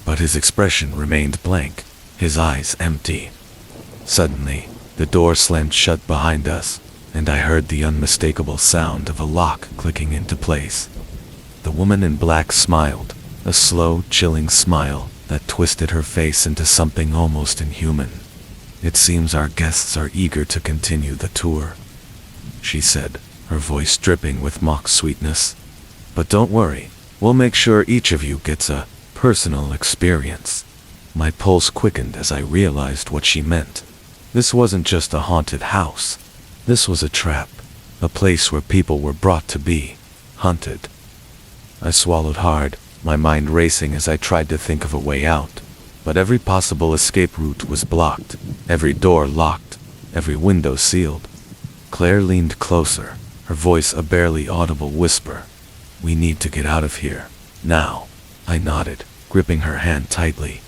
But his expression remained blank, his eyes empty. Suddenly, the door slammed shut behind us, and I heard the unmistakable sound of a lock clicking into place. The woman in black smiled, a slow, chilling smile that twisted her face into something almost inhuman. It seems our guests are eager to continue the tour, she said, her voice dripping with mock sweetness. But don't worry, we'll make sure each of you gets a personal experience. My pulse quickened as I realized what she meant. This wasn't just a haunted house. This was a trap, a place where people were brought to be hunted. I swallowed hard, my mind racing as I tried to think of a way out. But every possible escape route was blocked, every door locked, every window sealed. Claire leaned closer, her voice a barely audible whisper. We need to get out of here, now. I nodded, gripping her hand tightly.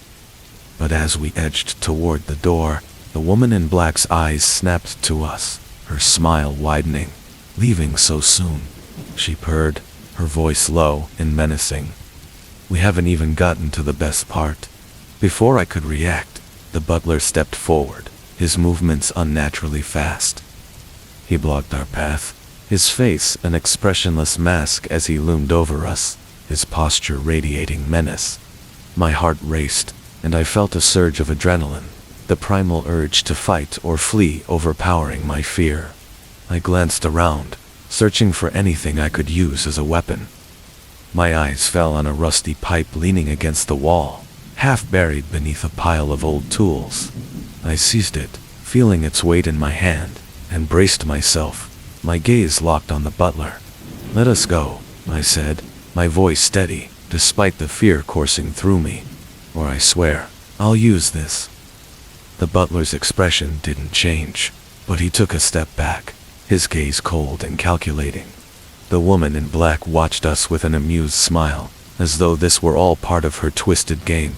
But as we edged toward the door, the woman in black's eyes snapped to us, her smile widening. Leaving so soon, she purred, her voice low and menacing. We haven't even gotten to the best part. Before I could react, the butler stepped forward, his movements unnaturally fast. He blocked our path, his face an expressionless mask as he loomed over us, his posture radiating menace. My heart raced, and I felt a surge of adrenaline, the primal urge to fight or flee overpowering my fear. I glanced around, searching for anything I could use as a weapon. My eyes fell on a rusty pipe leaning against the wall, half buried beneath a pile of old tools. I seized it, feeling its weight in my hand, and braced myself, my gaze locked on the butler. Let us go, I said, my voice steady, despite the fear coursing through me. Or I swear, I'll use this. The butler's expression didn't change, but he took a step back, his gaze cold and calculating. The woman in black watched us with an amused smile, as though this were all part of her twisted game.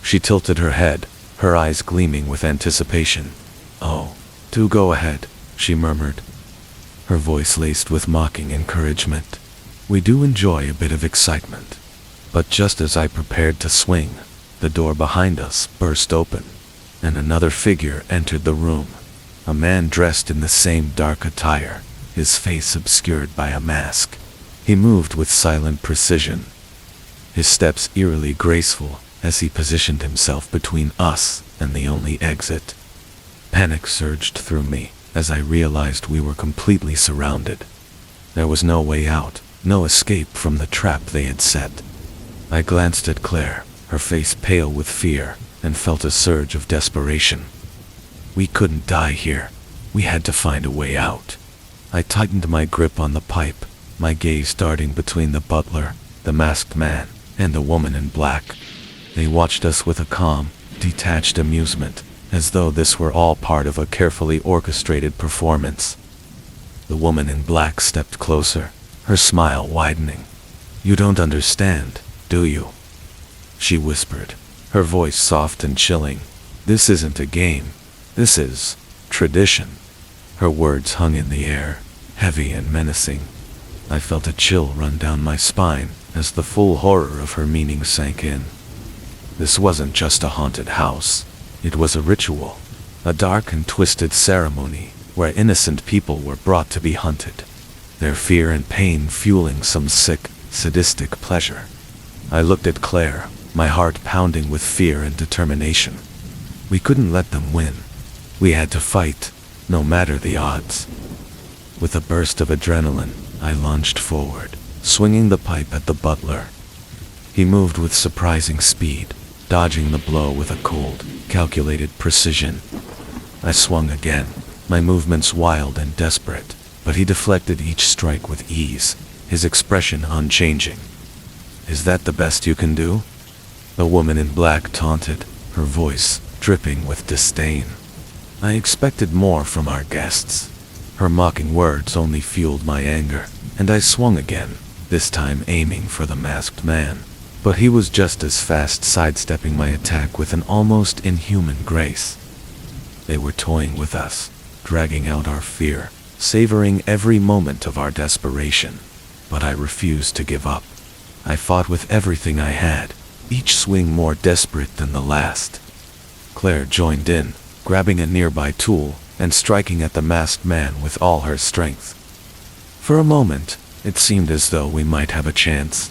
She tilted her head, her eyes gleaming with anticipation. Oh, do go ahead, she murmured, her voice laced with mocking encouragement. We do enjoy a bit of excitement. But just as I prepared to swing, the door behind us burst open, and another figure entered the room. A man dressed in the same dark attire, his face obscured by a mask. He moved with silent precision, his steps eerily graceful as he positioned himself between us and the only exit. Panic surged through me as I realized we were completely surrounded. There was no way out, no escape from the trap they had set. I glanced at Claire, her face pale with fear, and felt a surge of desperation. We couldn't die here. We had to find a way out. I tightened my grip on the pipe, my gaze darting between the butler, the masked man, and the woman in black. They watched us with a calm, detached amusement, as though this were all part of a carefully orchestrated performance. The woman in black stepped closer, her smile widening. You don't understand, do you? She whispered, her voice soft and chilling. This isn't a game. This is tradition. Her words hung in the air, heavy and menacing. I felt a chill run down my spine as the full horror of her meaning sank in. This wasn't just a haunted house. It was a ritual, a dark and twisted ceremony where innocent people were brought to be hunted, their fear and pain fueling some sick, sadistic pleasure. I looked at Claire, my heart pounding with fear and determination. We couldn't let them win. We had to fight, no matter the odds. With a burst of adrenaline, I lunged forward, swinging the pipe at the butler. He moved with surprising speed, dodging the blow with a cold, calculated precision. I swung again, my movements wild and desperate, but he deflected each strike with ease, his expression unchanging. Is that the best you can do? The woman in black taunted, her voice dripping with disdain. I expected more from our guests. Her mocking words only fueled my anger, and I swung again, this time aiming for the masked man. But he was just as fast, sidestepping my attack with an almost inhuman grace. They were toying with us, dragging out our fear, savoring every moment of our desperation. But I refused to give up. I fought with everything I had, each swing more desperate than the last. Claire joined in, grabbing a nearby tool and striking at the masked man with all her strength. For a moment, it seemed as though we might have a chance.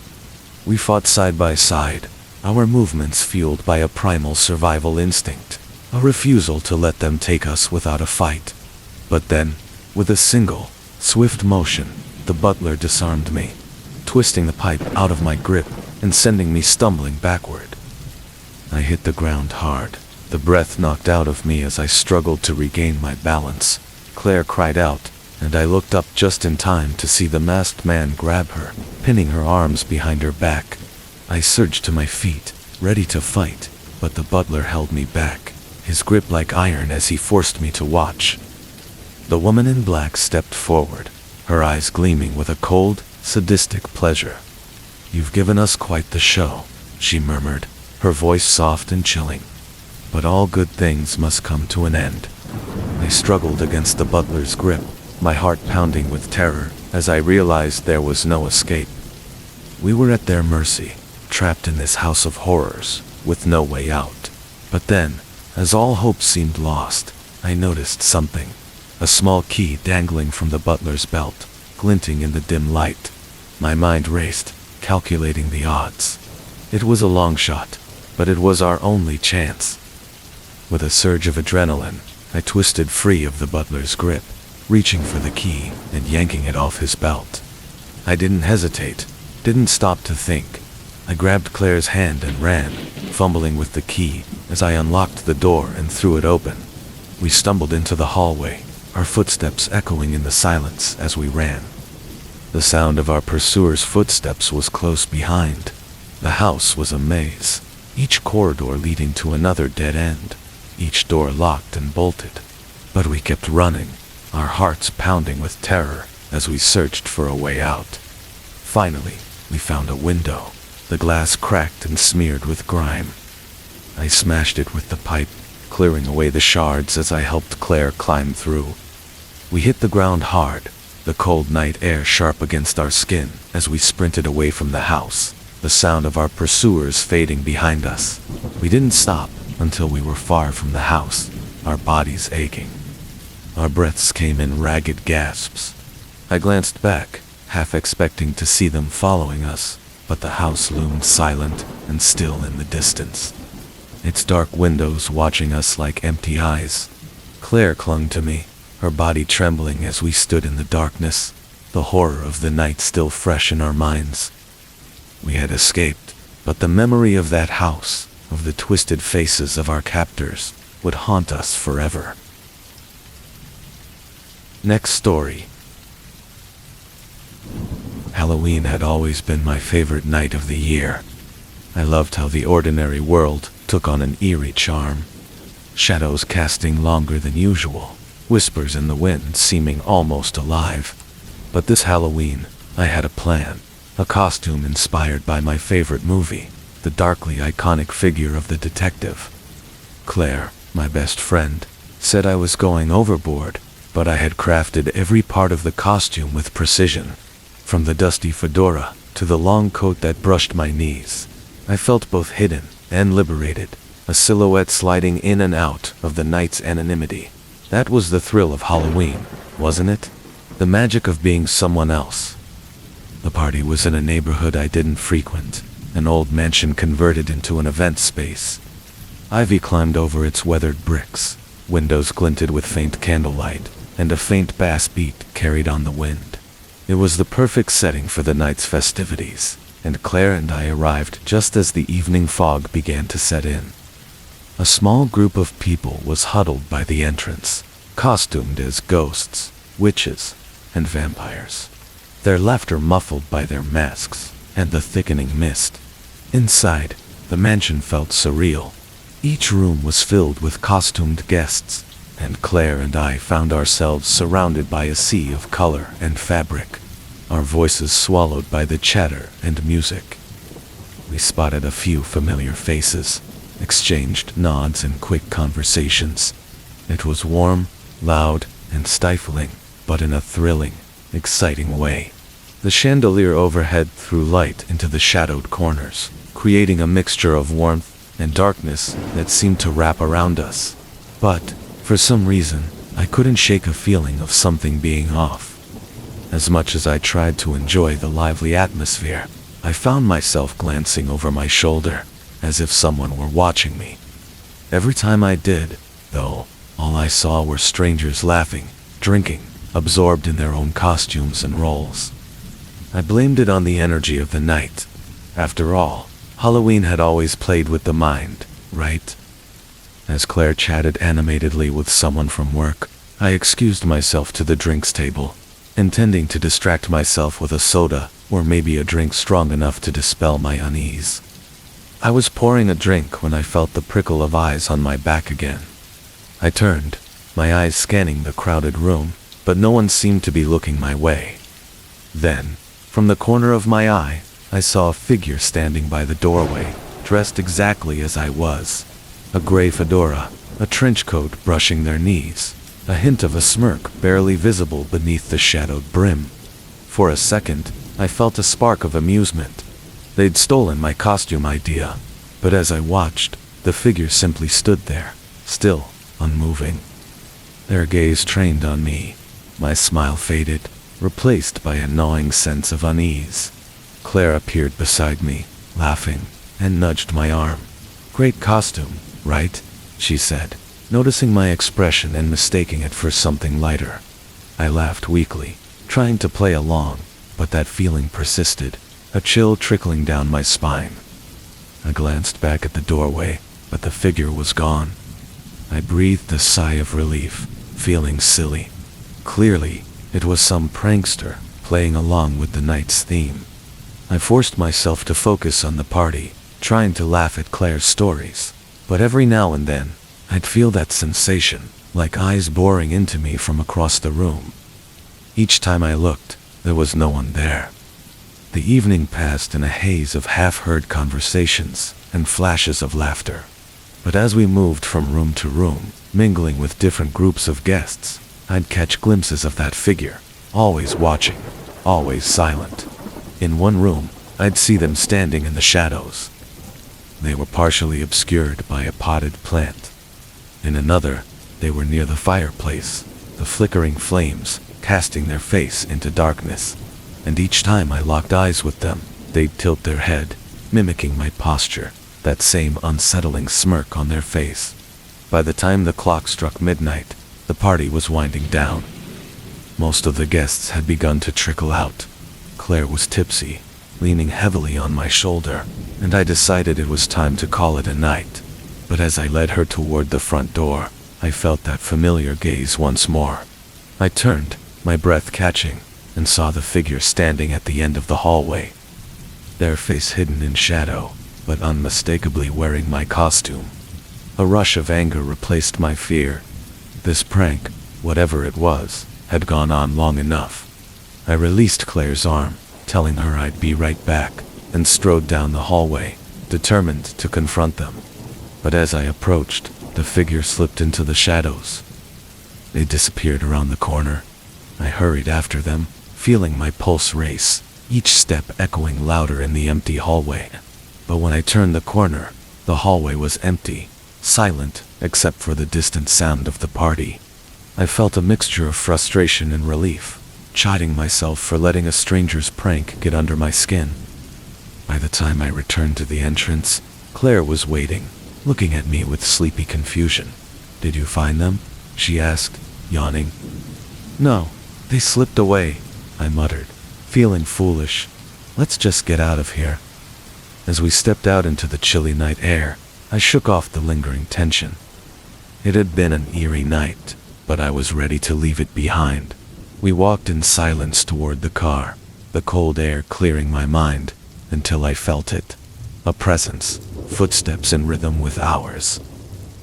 We fought side by side, our movements fueled by a primal survival instinct, a refusal to let them take us without a fight. But then, with a single, swift motion, the butler disarmed me, twisting the pipe out of my grip and sending me stumbling backward. I hit the ground hard, the breath knocked out of me as I struggled to regain my balance. Claire cried out, and I looked up just in time to see the masked man grab her, pinning her arms behind her back. I surged to my feet, ready to fight, but the butler held me back, his grip like iron as he forced me to watch. The woman in black stepped forward, her eyes gleaming with a cold, sadistic pleasure. You've given us quite the show, she murmured, her voice soft and chilling. But all good things must come to an end. I struggled against the butler's grip, my heart pounding with terror as I realized there was no escape. We were at their mercy, trapped in this house of horrors, with no way out. But then, as all hope seemed lost, I noticed something. A small key dangling from the butler's belt, glinting in the dim light. My mind raced, calculating the odds. It was a long shot, but it was our only chance. With a surge of adrenaline, I twisted free of the butler's grip, reaching for the key and yanking it off his belt. I didn't hesitate, didn't stop to think. I grabbed Claire's hand and ran, fumbling with the key as I unlocked the door and threw it open. We stumbled into the hallway, our footsteps echoing in the silence as we ran. The sound of our pursuers' footsteps was close behind. The house was a maze, each corridor leading to another dead end, each door locked and bolted. But we kept running, our hearts pounding with terror as we searched for a way out. Finally, we found a window, the glass cracked and smeared with grime. I smashed it with the pipe, clearing away the shards as I helped Claire climb through. We hit the ground hard, the cold night air sharp against our skin as we sprinted away from the house, the sound of our pursuers fading behind us. We didn't stop until we were far from the house, our bodies aching. Our breaths came in ragged gasps. I glanced back, half expecting to see them following us, but the house loomed silent and still in the distance, its dark windows watching us like empty eyes. Claire clung to me, her body trembling as we stood in the darkness, the horror of the night still fresh in our minds. We had escaped, but the memory of that house, of the twisted faces of our captors, would haunt us forever. Next story. Halloween had always been my favorite night of the year. I loved how the ordinary world took on an eerie charm. Shadows casting longer than usual, whispers in the wind seeming almost alive. But this Halloween, I had a plan, a costume inspired by my favorite movie, the darkly iconic figure of the detective. Claire, my best friend, said I was going overboard, but I had crafted every part of the costume with precision. From the dusty fedora to the long coat that brushed my knees, I felt both hidden and liberated, a silhouette sliding in and out of the night's anonymity. That was the thrill of Halloween, wasn't it? The magic of being someone else. The party was in a neighborhood I didn't frequent, an old mansion converted into an event space. Ivy climbed over its weathered bricks, windows glinted with faint candlelight, and a faint bass beat carried on the wind. It was the perfect setting for the night's festivities, and Claire and I arrived just as the evening fog began to set in. A small group of people was huddled by the entrance, costumed as ghosts, witches, and vampires, their laughter muffled by their masks and the thickening mist. Inside, the mansion felt surreal. Each room was filled with costumed guests, and Claire and I found ourselves surrounded by a sea of color and fabric, our voices swallowed by the chatter and music. We spotted a few familiar faces, exchanged nods and quick conversations. It was warm, loud, and stifling, but in a thrilling, exciting way. The chandelier overhead threw light into the shadowed corners, creating a mixture of warmth and darkness that seemed to wrap around us. But, for some reason, I couldn't shake a feeling of something being off. As much as I tried to enjoy the lively atmosphere, I found myself glancing over my shoulder, as if someone were watching me. Every time I did, though, all I saw were strangers laughing, drinking, absorbed in their own costumes and roles. I blamed it on the energy of the night. After all, Halloween had always played with the mind, right? As Claire chatted animatedly with someone from work, I excused myself to the drinks table, intending to distract myself with a soda or maybe a drink strong enough to dispel my unease. I was pouring a drink when I felt the prickle of eyes on my back again. I turned, my eyes scanning the crowded room, but no one seemed to be looking my way. Then, from the corner of my eye, I saw a figure standing by the doorway, dressed exactly as I was. A gray fedora, a trench coat brushing their knees, a hint of a smirk barely visible beneath the shadowed brim. For a second, I felt a spark of amusement. They'd stolen my costume idea, but as I watched, the figure simply stood there, still, unmoving. Their gaze trained on me. My smile faded, replaced by a gnawing sense of unease. Claire appeared beside me, laughing, and nudged my arm. "Great costume, right?" she said, noticing my expression and mistaking it for something lighter. I laughed weakly, trying to play along, but that feeling persisted, a chill trickling down my spine. I glanced back at the doorway, but the figure was gone. I breathed a sigh of relief, feeling silly. Clearly, it was some prankster playing along with the night's theme. I forced myself to focus on the party, trying to laugh at Claire's stories, but every now and then, I'd feel that sensation, like eyes boring into me from across the room. Each time I looked, there was no one there. The evening passed in a haze of half-heard conversations and flashes of laughter. But as we moved from room to room, mingling with different groups of guests, I'd catch glimpses of that figure, always watching, always silent. In one room, I'd see them standing in the shadows. They were partially obscured by a potted plant. In another, they were near the fireplace, the flickering flames casting their face into darkness. And each time I locked eyes with them, they'd tilt their head, mimicking my posture, that same unsettling smirk on their face. By the time the clock struck midnight, the party was winding down. Most of the guests had begun to trickle out. Claire was tipsy, leaning heavily on my shoulder, and I decided it was time to call it a night. But as I led her toward the front door, I felt that familiar gaze once more. I turned, my breath catching, and saw the figure standing at the end of the hallway. Their face hidden in shadow, but unmistakably wearing my costume. A rush of anger replaced my fear. This prank, whatever it was, had gone on long enough. I released Claire's arm, telling her I'd be right back, and strode down the hallway, determined to confront them. But as I approached, the figure slipped into the shadows. They disappeared around the corner. I hurried after them, feeling my pulse race, each step echoing louder in the empty hallway. But when I turned the corner, the hallway was empty, silent, except for the distant sound of the party. I felt a mixture of frustration and relief, chiding myself for letting a stranger's prank get under my skin. By the time I returned to the entrance, Claire was waiting, looking at me with sleepy confusion. "Did you find them?" she asked, yawning. "No, they slipped away," I muttered, feeling foolish. "Let's just get out of here." As we stepped out into the chilly night air, I shook off the lingering tension. It had been an eerie night, but I was ready to leave it behind. We walked in silence toward the car, the cold air clearing my mind, until I felt it. A presence, footsteps in rhythm with ours.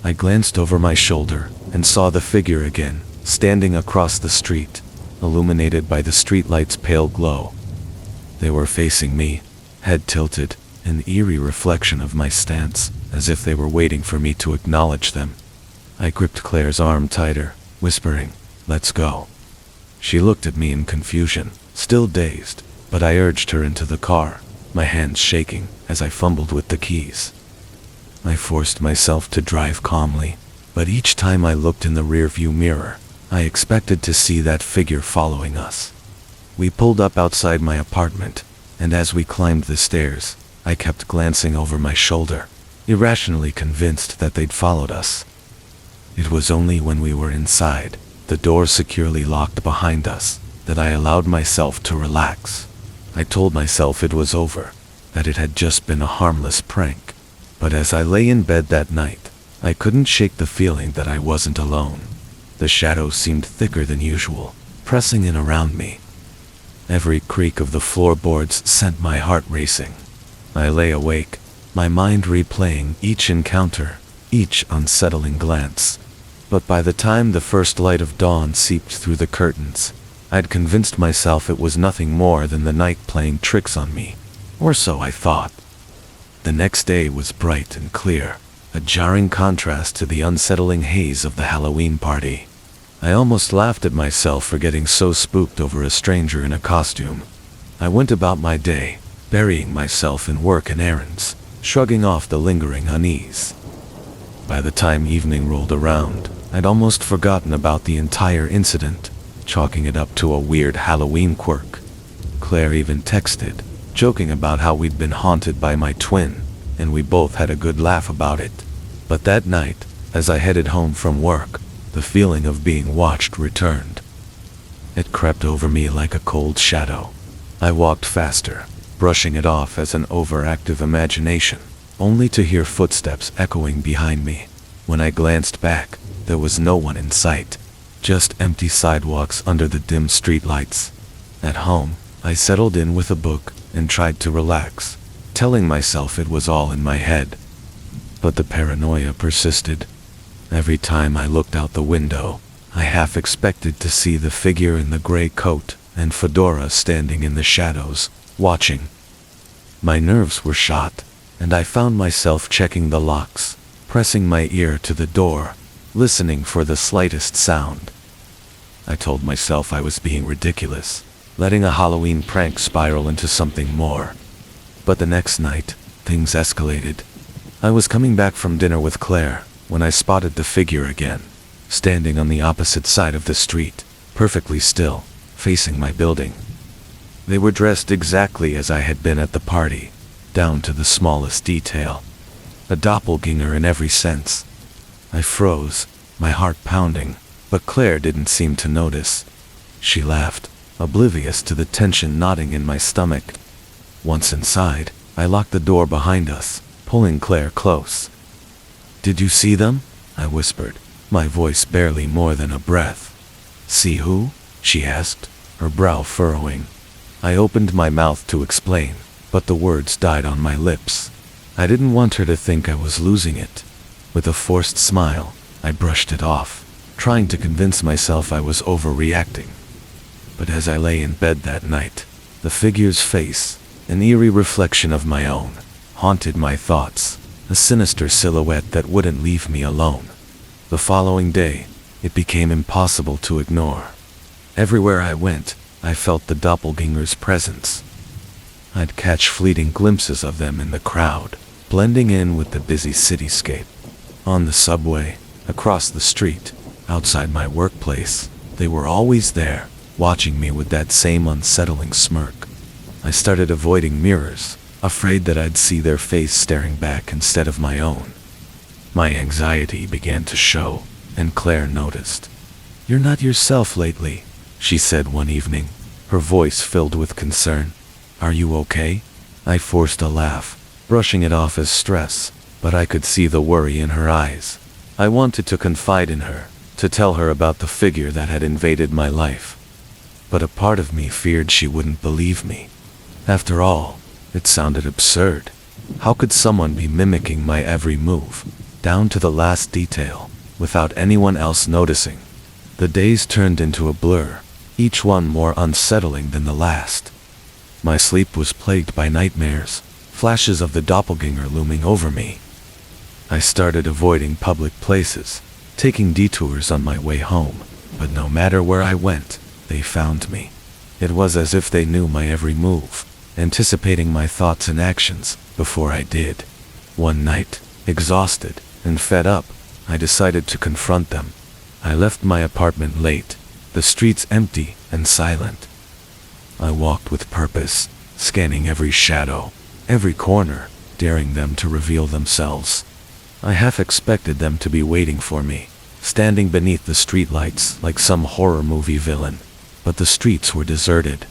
I glanced over my shoulder and saw the figure again, standing across the street, illuminated by the streetlight's pale glow. They were facing me, head tilted, an eerie reflection of my stance, as if they were waiting for me to acknowledge them. I gripped Claire's arm tighter, whispering, "Let's go." She looked at me in confusion, still dazed, but I urged her into the car, my hands shaking as I fumbled with the keys. I forced myself to drive calmly, but each time I looked in the rearview mirror, I expected to see that figure following us. We pulled up outside my apartment, and as we climbed the stairs, I kept glancing over my shoulder, irrationally convinced that they'd followed us. It was only when we were inside, the door securely locked behind us, that I allowed myself to relax. I told myself it was over, that it had just been a harmless prank. But as I lay in bed that night, I couldn't shake the feeling that I wasn't alone. The shadows seemed thicker than usual, pressing in around me. Every creak of the floorboards sent my heart racing. I lay awake, my mind replaying each encounter, each unsettling glance. But by the time the first light of dawn seeped through the curtains, I'd convinced myself it was nothing more than the night playing tricks on me. Or so I thought. The next day was bright and clear, a jarring contrast to the unsettling haze of the Halloween party. I almost laughed at myself for getting so spooked over a stranger in a costume. I went about my day, burying myself in work and errands, shrugging off the lingering unease. By the time evening rolled around, I'd almost forgotten about the entire incident, chalking it up to a weird Halloween quirk. Claire even texted, joking about how we'd been haunted by my twin, and we both had a good laugh about it. But that night, as I headed home from work, the feeling of being watched returned. It crept over me like a cold shadow. I walked faster, brushing it off as an overactive imagination, only to hear footsteps echoing behind me. When I glanced back, there was no one in sight, just empty sidewalks under the dim streetlights. At home, I settled in with a book and tried to relax, telling myself it was all in my head. But the paranoia persisted. Every time I looked out the window, I half expected to see the figure in the gray coat and fedora standing in the shadows, watching. My nerves were shot, and I found myself checking the locks, pressing my ear to the door, listening for the slightest sound. I told myself I was being ridiculous, letting a Halloween prank spiral into something more. But the next night, things escalated. I was coming back from dinner with Claire when I spotted the figure again, standing on the opposite side of the street, perfectly still, facing my building. They were dressed exactly as I had been at the party, down to the smallest detail. A doppelganger in every sense. I froze, my heart pounding, but Claire didn't seem to notice. She laughed, oblivious to the tension knotting in my stomach. Once inside, I locked the door behind us, pulling Claire close. "Did you see them?" I whispered, my voice barely more than a breath. "See who?" she asked, her brow furrowing. I opened my mouth to explain, but the words died on my lips. I didn't want her to think I was losing it. With a forced smile, I brushed it off, trying to convince myself I was overreacting. But as I lay in bed that night, The figure's face, an eerie reflection of my own, haunted my thoughts, a sinister silhouette that wouldn't leave me alone. The following day, it became impossible to ignore. Everywhere I went, I felt the doppelganger's presence. I'd catch fleeting glimpses of them in the crowd, blending in with the busy cityscape. On the subway, across the street, outside my workplace, they were always there, watching me with that same unsettling smirk. I started avoiding mirrors, afraid that I'd see their face staring back instead of my own. My anxiety began to show, and Claire noticed. "You're not yourself lately," she said one evening, her voice filled with concern. "Are you okay?" I forced a laugh, brushing it off as stress, but I could see the worry in her eyes. I wanted to confide in her, to tell her about the figure that had invaded my life. But a part of me feared she wouldn't believe me. After all, it sounded absurd. How could someone be mimicking my every move, down to the last detail, without anyone else noticing? The days turned into a blur, each one more unsettling than the last. My sleep was plagued by nightmares, flashes of the doppelganger looming over me. I started avoiding public places, taking detours on my way home, but no matter where I went, they found me. It was as if they knew my every move, anticipating my thoughts and actions before I did. One night, exhausted and fed up, I decided to confront them. I left my apartment late, the streets empty and silent. I walked with purpose, scanning every shadow, every corner, daring them to reveal themselves. I half expected them to be waiting for me, standing beneath the streetlights like some horror movie villain, but the streets were deserted.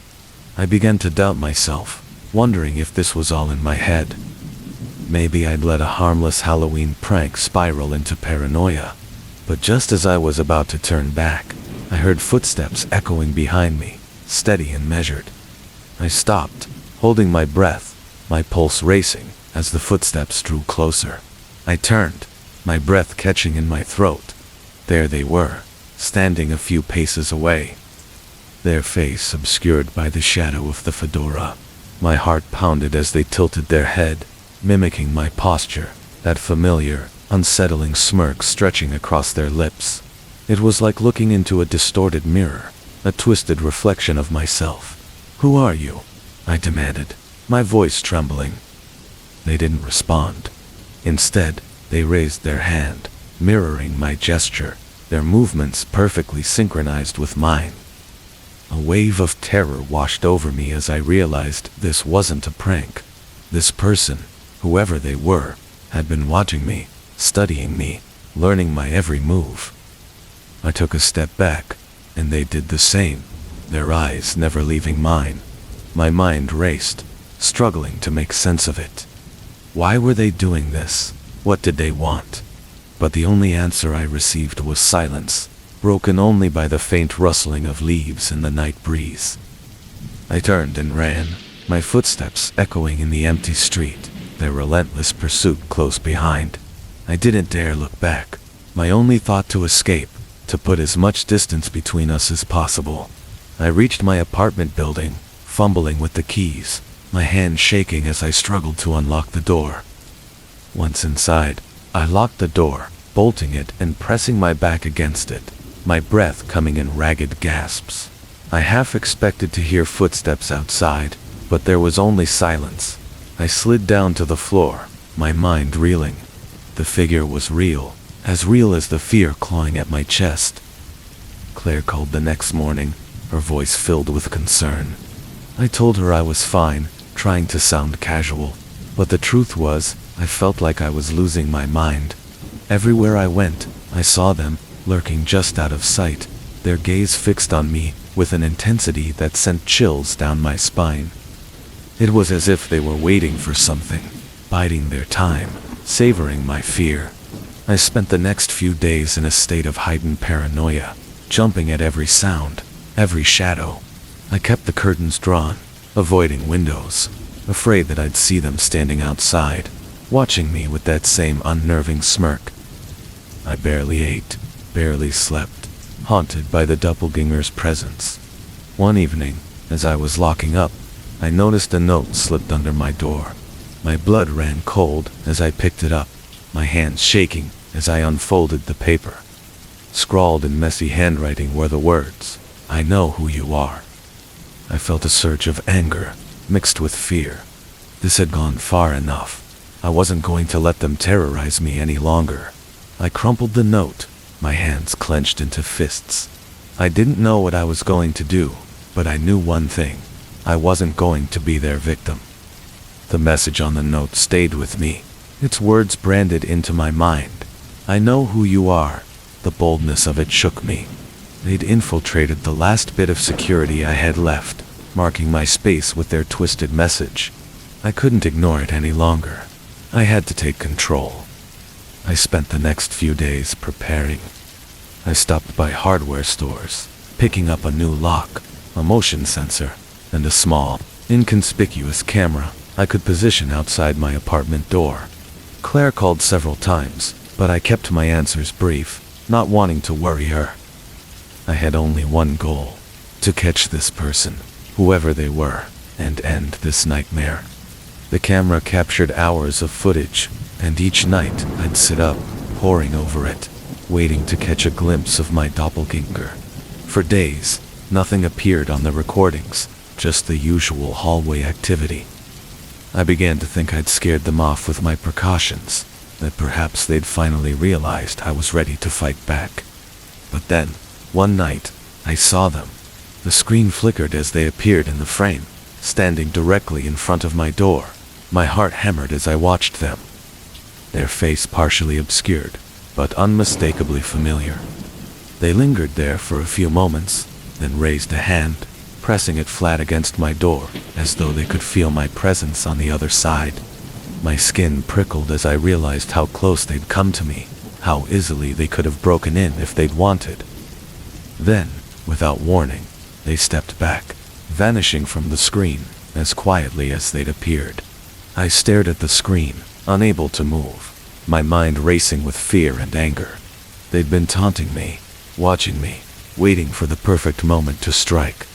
I began to doubt myself, wondering if this was all in my head. Maybe I'd let a harmless Halloween prank spiral into paranoia. But just as I was about to turn back, I heard footsteps echoing behind me, steady and measured. I stopped, holding my breath, my pulse racing as the footsteps drew closer. I turned, my breath catching in my throat. There they were, standing a few paces away, their face obscured by the shadow of the fedora. My heart pounded as they tilted their head, mimicking my posture, that familiar, unsettling smirk stretching across their lips. It was like looking into a distorted mirror, a twisted reflection of myself. "Who are you?" I demanded, my voice trembling. They didn't respond. Instead, they raised their hand, mirroring my gesture, their movements perfectly synchronized with mine. A wave of terror washed over me as I realized this wasn't a prank. This person, whoever they were, had been watching me, studying me, learning my every move. I took a step back, and they did the same, their eyes never leaving mine. My mind raced, struggling to make sense of it. Why were they doing this? What did they want? But the only answer I received was silence, broken only by the faint rustling of leaves in the night breeze. I turned and ran, my footsteps echoing in the empty street, their relentless pursuit close behind. I didn't dare look back, my only thought to escape, to put as much distance between us as possible. I reached my apartment building, fumbling with the keys, my hand shaking as I struggled to unlock the door. Once inside, I locked the door, bolting it and pressing my back against it, my breath coming in ragged gasps. I half expected to hear footsteps outside, but there was only silence. I slid down to the floor, my mind reeling. The figure was real as the fear clawing at my chest. Claire called the next morning, her voice filled with concern. I told her I was fine, trying to sound casual, but the truth was, I felt like I was losing my mind. Everywhere I went, I saw them, lurking just out of sight, their gaze fixed on me with an intensity that sent chills down my spine. It was as if they were waiting for something, biding their time, savoring my fear. I spent the next few days in a state of heightened paranoia, jumping at every sound, every shadow. I kept the curtains drawn, avoiding windows, afraid that I'd see them standing outside, watching me with that same unnerving smirk. I barely ate, barely slept, haunted by the doppelganger's presence. One evening, as I was locking up, I noticed a note slipped under my door. My blood ran cold as I picked it up, my hands shaking as I unfolded the paper. Scrawled in messy handwriting were the words, "I know who you are." I felt a surge of anger, mixed with fear. This had gone far enough. I wasn't going to let them terrorize me any longer. I crumpled the note, my hands clenched into fists. I didn't know what I was going to do, but I knew one thing. I wasn't going to be their victim. The message on the note stayed with me, its words branded into my mind. "I know who you are." The boldness of it shook me. They'd infiltrated the last bit of security I had left, marking my space with their twisted message. I couldn't ignore it any longer. I had to take control. I spent the next few days preparing. I stopped by hardware stores, picking up a new lock, a motion sensor, and a small, inconspicuous camera I could position outside my apartment door. Claire called several times, but I kept my answers brief, not wanting to worry her. I had only one goal: to catch this person, whoever they were, and end this nightmare. The camera captured hours of footage, and each night I'd sit up, poring over it, waiting to catch a glimpse of my doppelganger. For days, nothing appeared on the recordings, just the usual hallway activity. I began to think I'd scared them off with my precautions, that perhaps they'd finally realized I was ready to fight back. But then, one night, I saw them. The screen flickered as they appeared in the frame, standing directly in front of my door. My heart hammered as I watched them. Their face partially obscured, but unmistakably familiar. They lingered there for a few moments, then raised a hand, pressing it flat against my door, as though they could feel my presence on the other side. My skin prickled as I realized how close they'd come to me, how easily they could have broken in if they'd wanted. Then, without warning, they stepped back, vanishing from the screen as quietly as they'd appeared. I stared at the screen, unable to move, my mind racing with fear and anger. They'd been taunting me, watching me, waiting for the perfect moment to strike.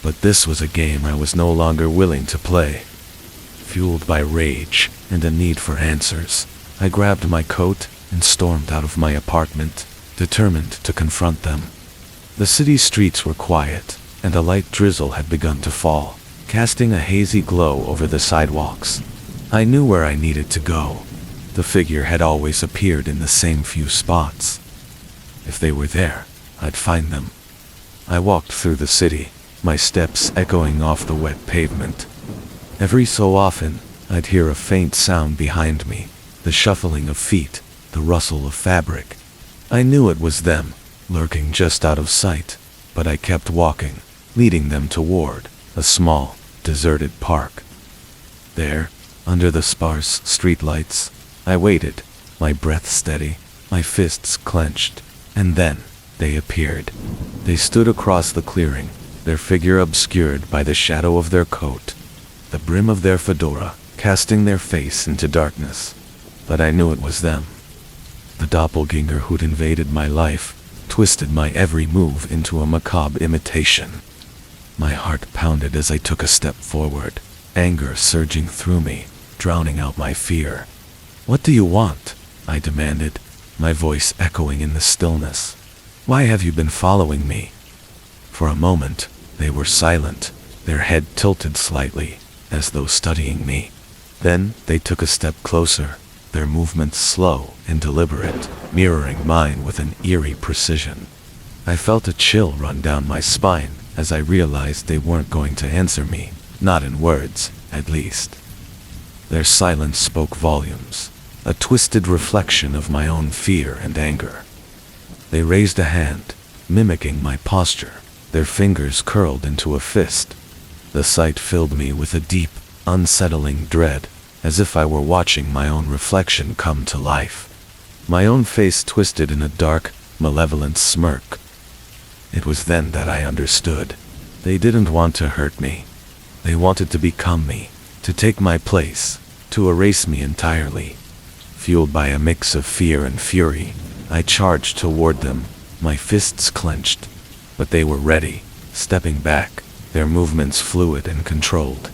But this was a game I was no longer willing to play. Fueled by rage and a need for answers, I grabbed my coat and stormed out of my apartment, determined to confront them. The city streets were quiet, and a light drizzle had begun to fall, casting a hazy glow over the sidewalks. I knew where I needed to go. The figure had always appeared in the same few spots. If they were there, I'd find them. I walked through the city, my steps echoing off the wet pavement. Every so often, I'd hear a faint sound behind me, the shuffling of feet, the rustle of fabric. I knew it was them, lurking just out of sight, but I kept walking, leading them toward a small, deserted park. There, under the sparse streetlights, I waited, my breath steady, my fists clenched, and then they appeared. They stood across the clearing, their figure obscured by the shadow of their coat, the brim of their fedora casting their face into darkness. But I knew it was them. The doppelganger who'd invaded my life, twisted my every move into a macabre imitation. My heart pounded as I took a step forward, anger surging through me, drowning out my fear. "What do you want?" I demanded, my voice echoing in the stillness. "Why have you been following me?" For a moment, they were silent, their head tilted slightly, as though studying me. Then they took a step closer, their movements slow and deliberate, mirroring mine with an eerie precision. I felt a chill run down my spine as I realized they weren't going to answer me, not in words, at least. Their silence spoke volumes, a twisted reflection of my own fear and anger. They raised a hand, mimicking my posture, their fingers curled into a fist. The sight filled me with a deep, unsettling dread, as if I were watching my own reflection come to life. My own face twisted in a dark, malevolent smirk. It was then that I understood. They didn't want to hurt me. They wanted to become me, to take my place, to erase me entirely. Fueled by a mix of fear and fury, I charged toward them, my fists clenched. But they were ready, stepping back, their movements fluid and controlled.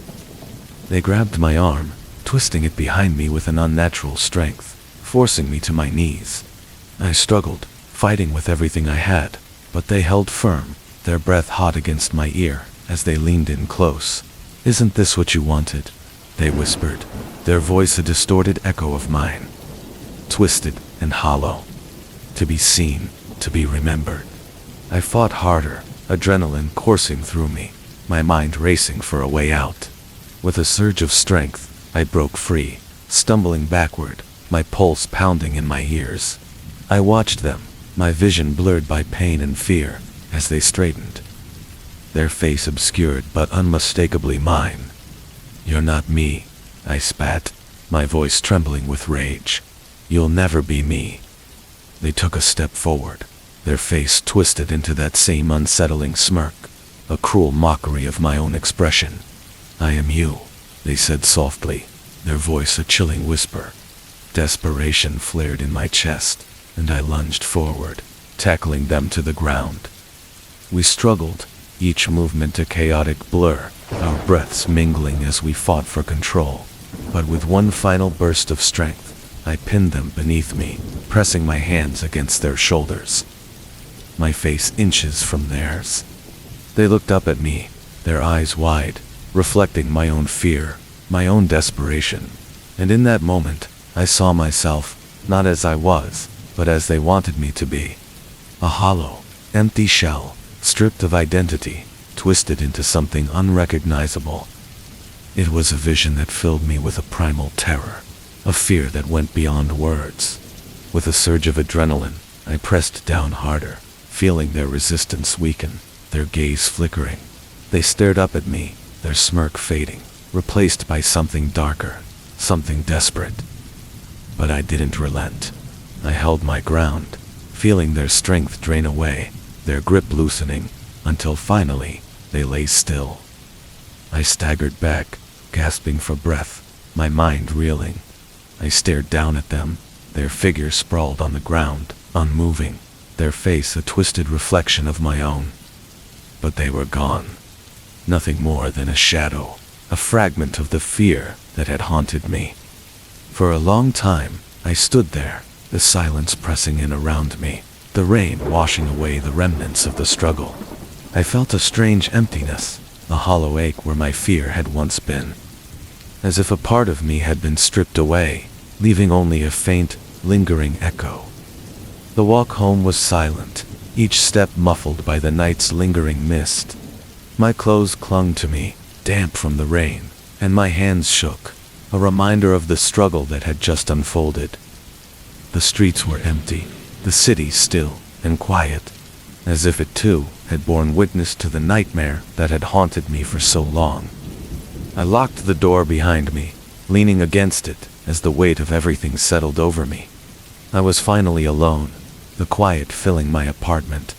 They grabbed my arm, twisting it behind me with an unnatural strength, forcing me to my knees. I struggled, fighting with everything I had, but they held firm, their breath hot against my ear, as they leaned in close. "Isn't this what you wanted?" they whispered, their voice a distorted echo of mine. Twisted and hollow. To be seen, to be remembered. I fought harder, adrenaline coursing through me, my mind racing for a way out. With a surge of strength, I broke free, stumbling backward, my pulse pounding in my ears. I watched them, my vision blurred by pain and fear, as they straightened. Their face obscured but unmistakably mine. "You're not me," I spat, my voice trembling with rage. "You'll never be me." They took a step forward, their face twisted into that same unsettling smirk, a cruel mockery of my own expression. "I am you," they said softly, their voice a chilling whisper. Desperation flared in my chest, and I lunged forward, tackling them to the ground. We struggled, each movement a chaotic blur, our breaths mingling as we fought for control. But with one final burst of strength, I pinned them beneath me, pressing my hands against their shoulders. My face inches from theirs. They looked up at me, their eyes wide, reflecting my own fear, my own desperation. And in that moment, I saw myself, not as I was, but as they wanted me to be. A hollow, empty shell, stripped of identity, twisted into something unrecognizable. It was a vision that filled me with a primal terror, a fear that went beyond words. With a surge of adrenaline, I pressed down harder, feeling their resistance weaken, their gaze flickering. They stared up at me, their smirk fading, replaced by something darker, something desperate. But I didn't relent. I held my ground, feeling their strength drain away, their grip loosening, until finally, they lay still. I staggered back, gasping for breath, my mind reeling. I stared down at them, their figure sprawled on the ground, unmoving, their face a twisted reflection of my own. But they were gone. Nothing more than a shadow, a fragment of the fear that had haunted me. For a long time, I stood there, the silence pressing in around me, the rain washing away the remnants of the struggle. I felt a strange emptiness, a hollow ache where my fear had once been. As if a part of me had been stripped away, leaving only a faint, lingering echo. The walk home was silent, each step muffled by the night's lingering mist. My clothes clung to me, damp from the rain, and my hands shook, a reminder of the struggle that had just unfolded. The streets were empty, the city still and quiet, as if it too had borne witness to the nightmare that had haunted me for so long. I locked the door behind me, leaning against it as the weight of everything settled over me. I was finally alone, the quiet filling my apartment.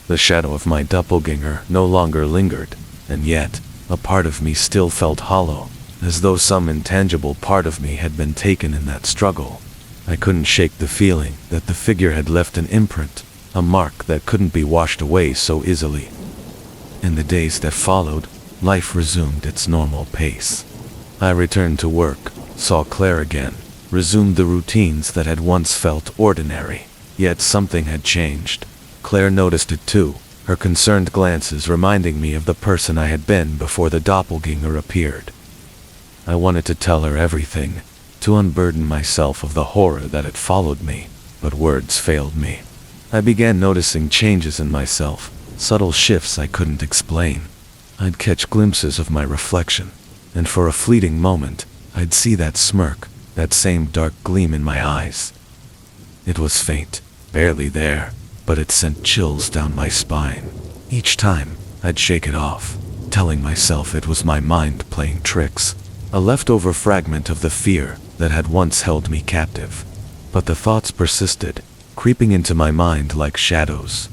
The shadow of my doppelganger no longer lingered, and yet, a part of me still felt hollow, as though some intangible part of me had been taken in that struggle. I couldn't shake the feeling that the figure had left an imprint, a mark that couldn't be washed away so easily. In the days that followed, life resumed its normal pace. I returned to work, saw Claire again, resumed the routines that had once felt ordinary. Yet something had changed. Claire noticed it too, her concerned glances reminding me of the person I had been before the doppelganger appeared. I wanted to tell her everything, to unburden myself of the horror that had followed me, but words failed me. I began noticing changes in myself, subtle shifts I couldn't explain. I'd catch glimpses of my reflection, and for a fleeting moment, I'd see that smirk, that same dark gleam in my eyes. It was faint, barely there, but it sent chills down my spine. Each time, I'd shake it off, telling myself it was my mind playing tricks, a leftover fragment of the fear that had once held me captive. But the thoughts persisted, creeping into my mind like shadows.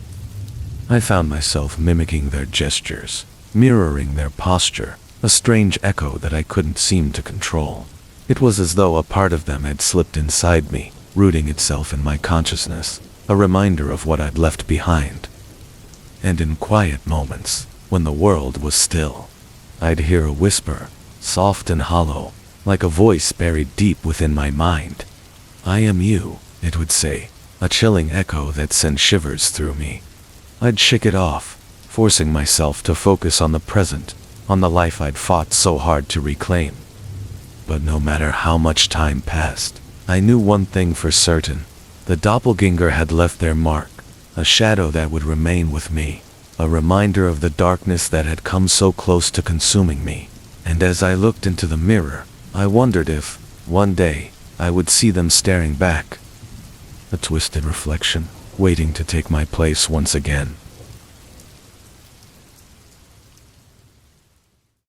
I found myself mimicking their gestures, mirroring their posture, a strange echo that I couldn't seem to control. It was as though a part of them had slipped inside me, rooting itself in my consciousness, a reminder of what I'd left behind. And in quiet moments, when the world was still, I'd hear a whisper, soft and hollow, like a voice buried deep within my mind. "I am you," it would say, a chilling echo that sent shivers through me. I'd shake it off, forcing myself to focus on the present, on the life I'd fought so hard to reclaim. But no matter how much time passed, I knew one thing for certain. The doppelganger had left their mark, a shadow that would remain with me, a reminder of the darkness that had come so close to consuming me. And as I looked into the mirror, I wondered if, one day, I would see them staring back. A twisted reflection, waiting to take my place once again.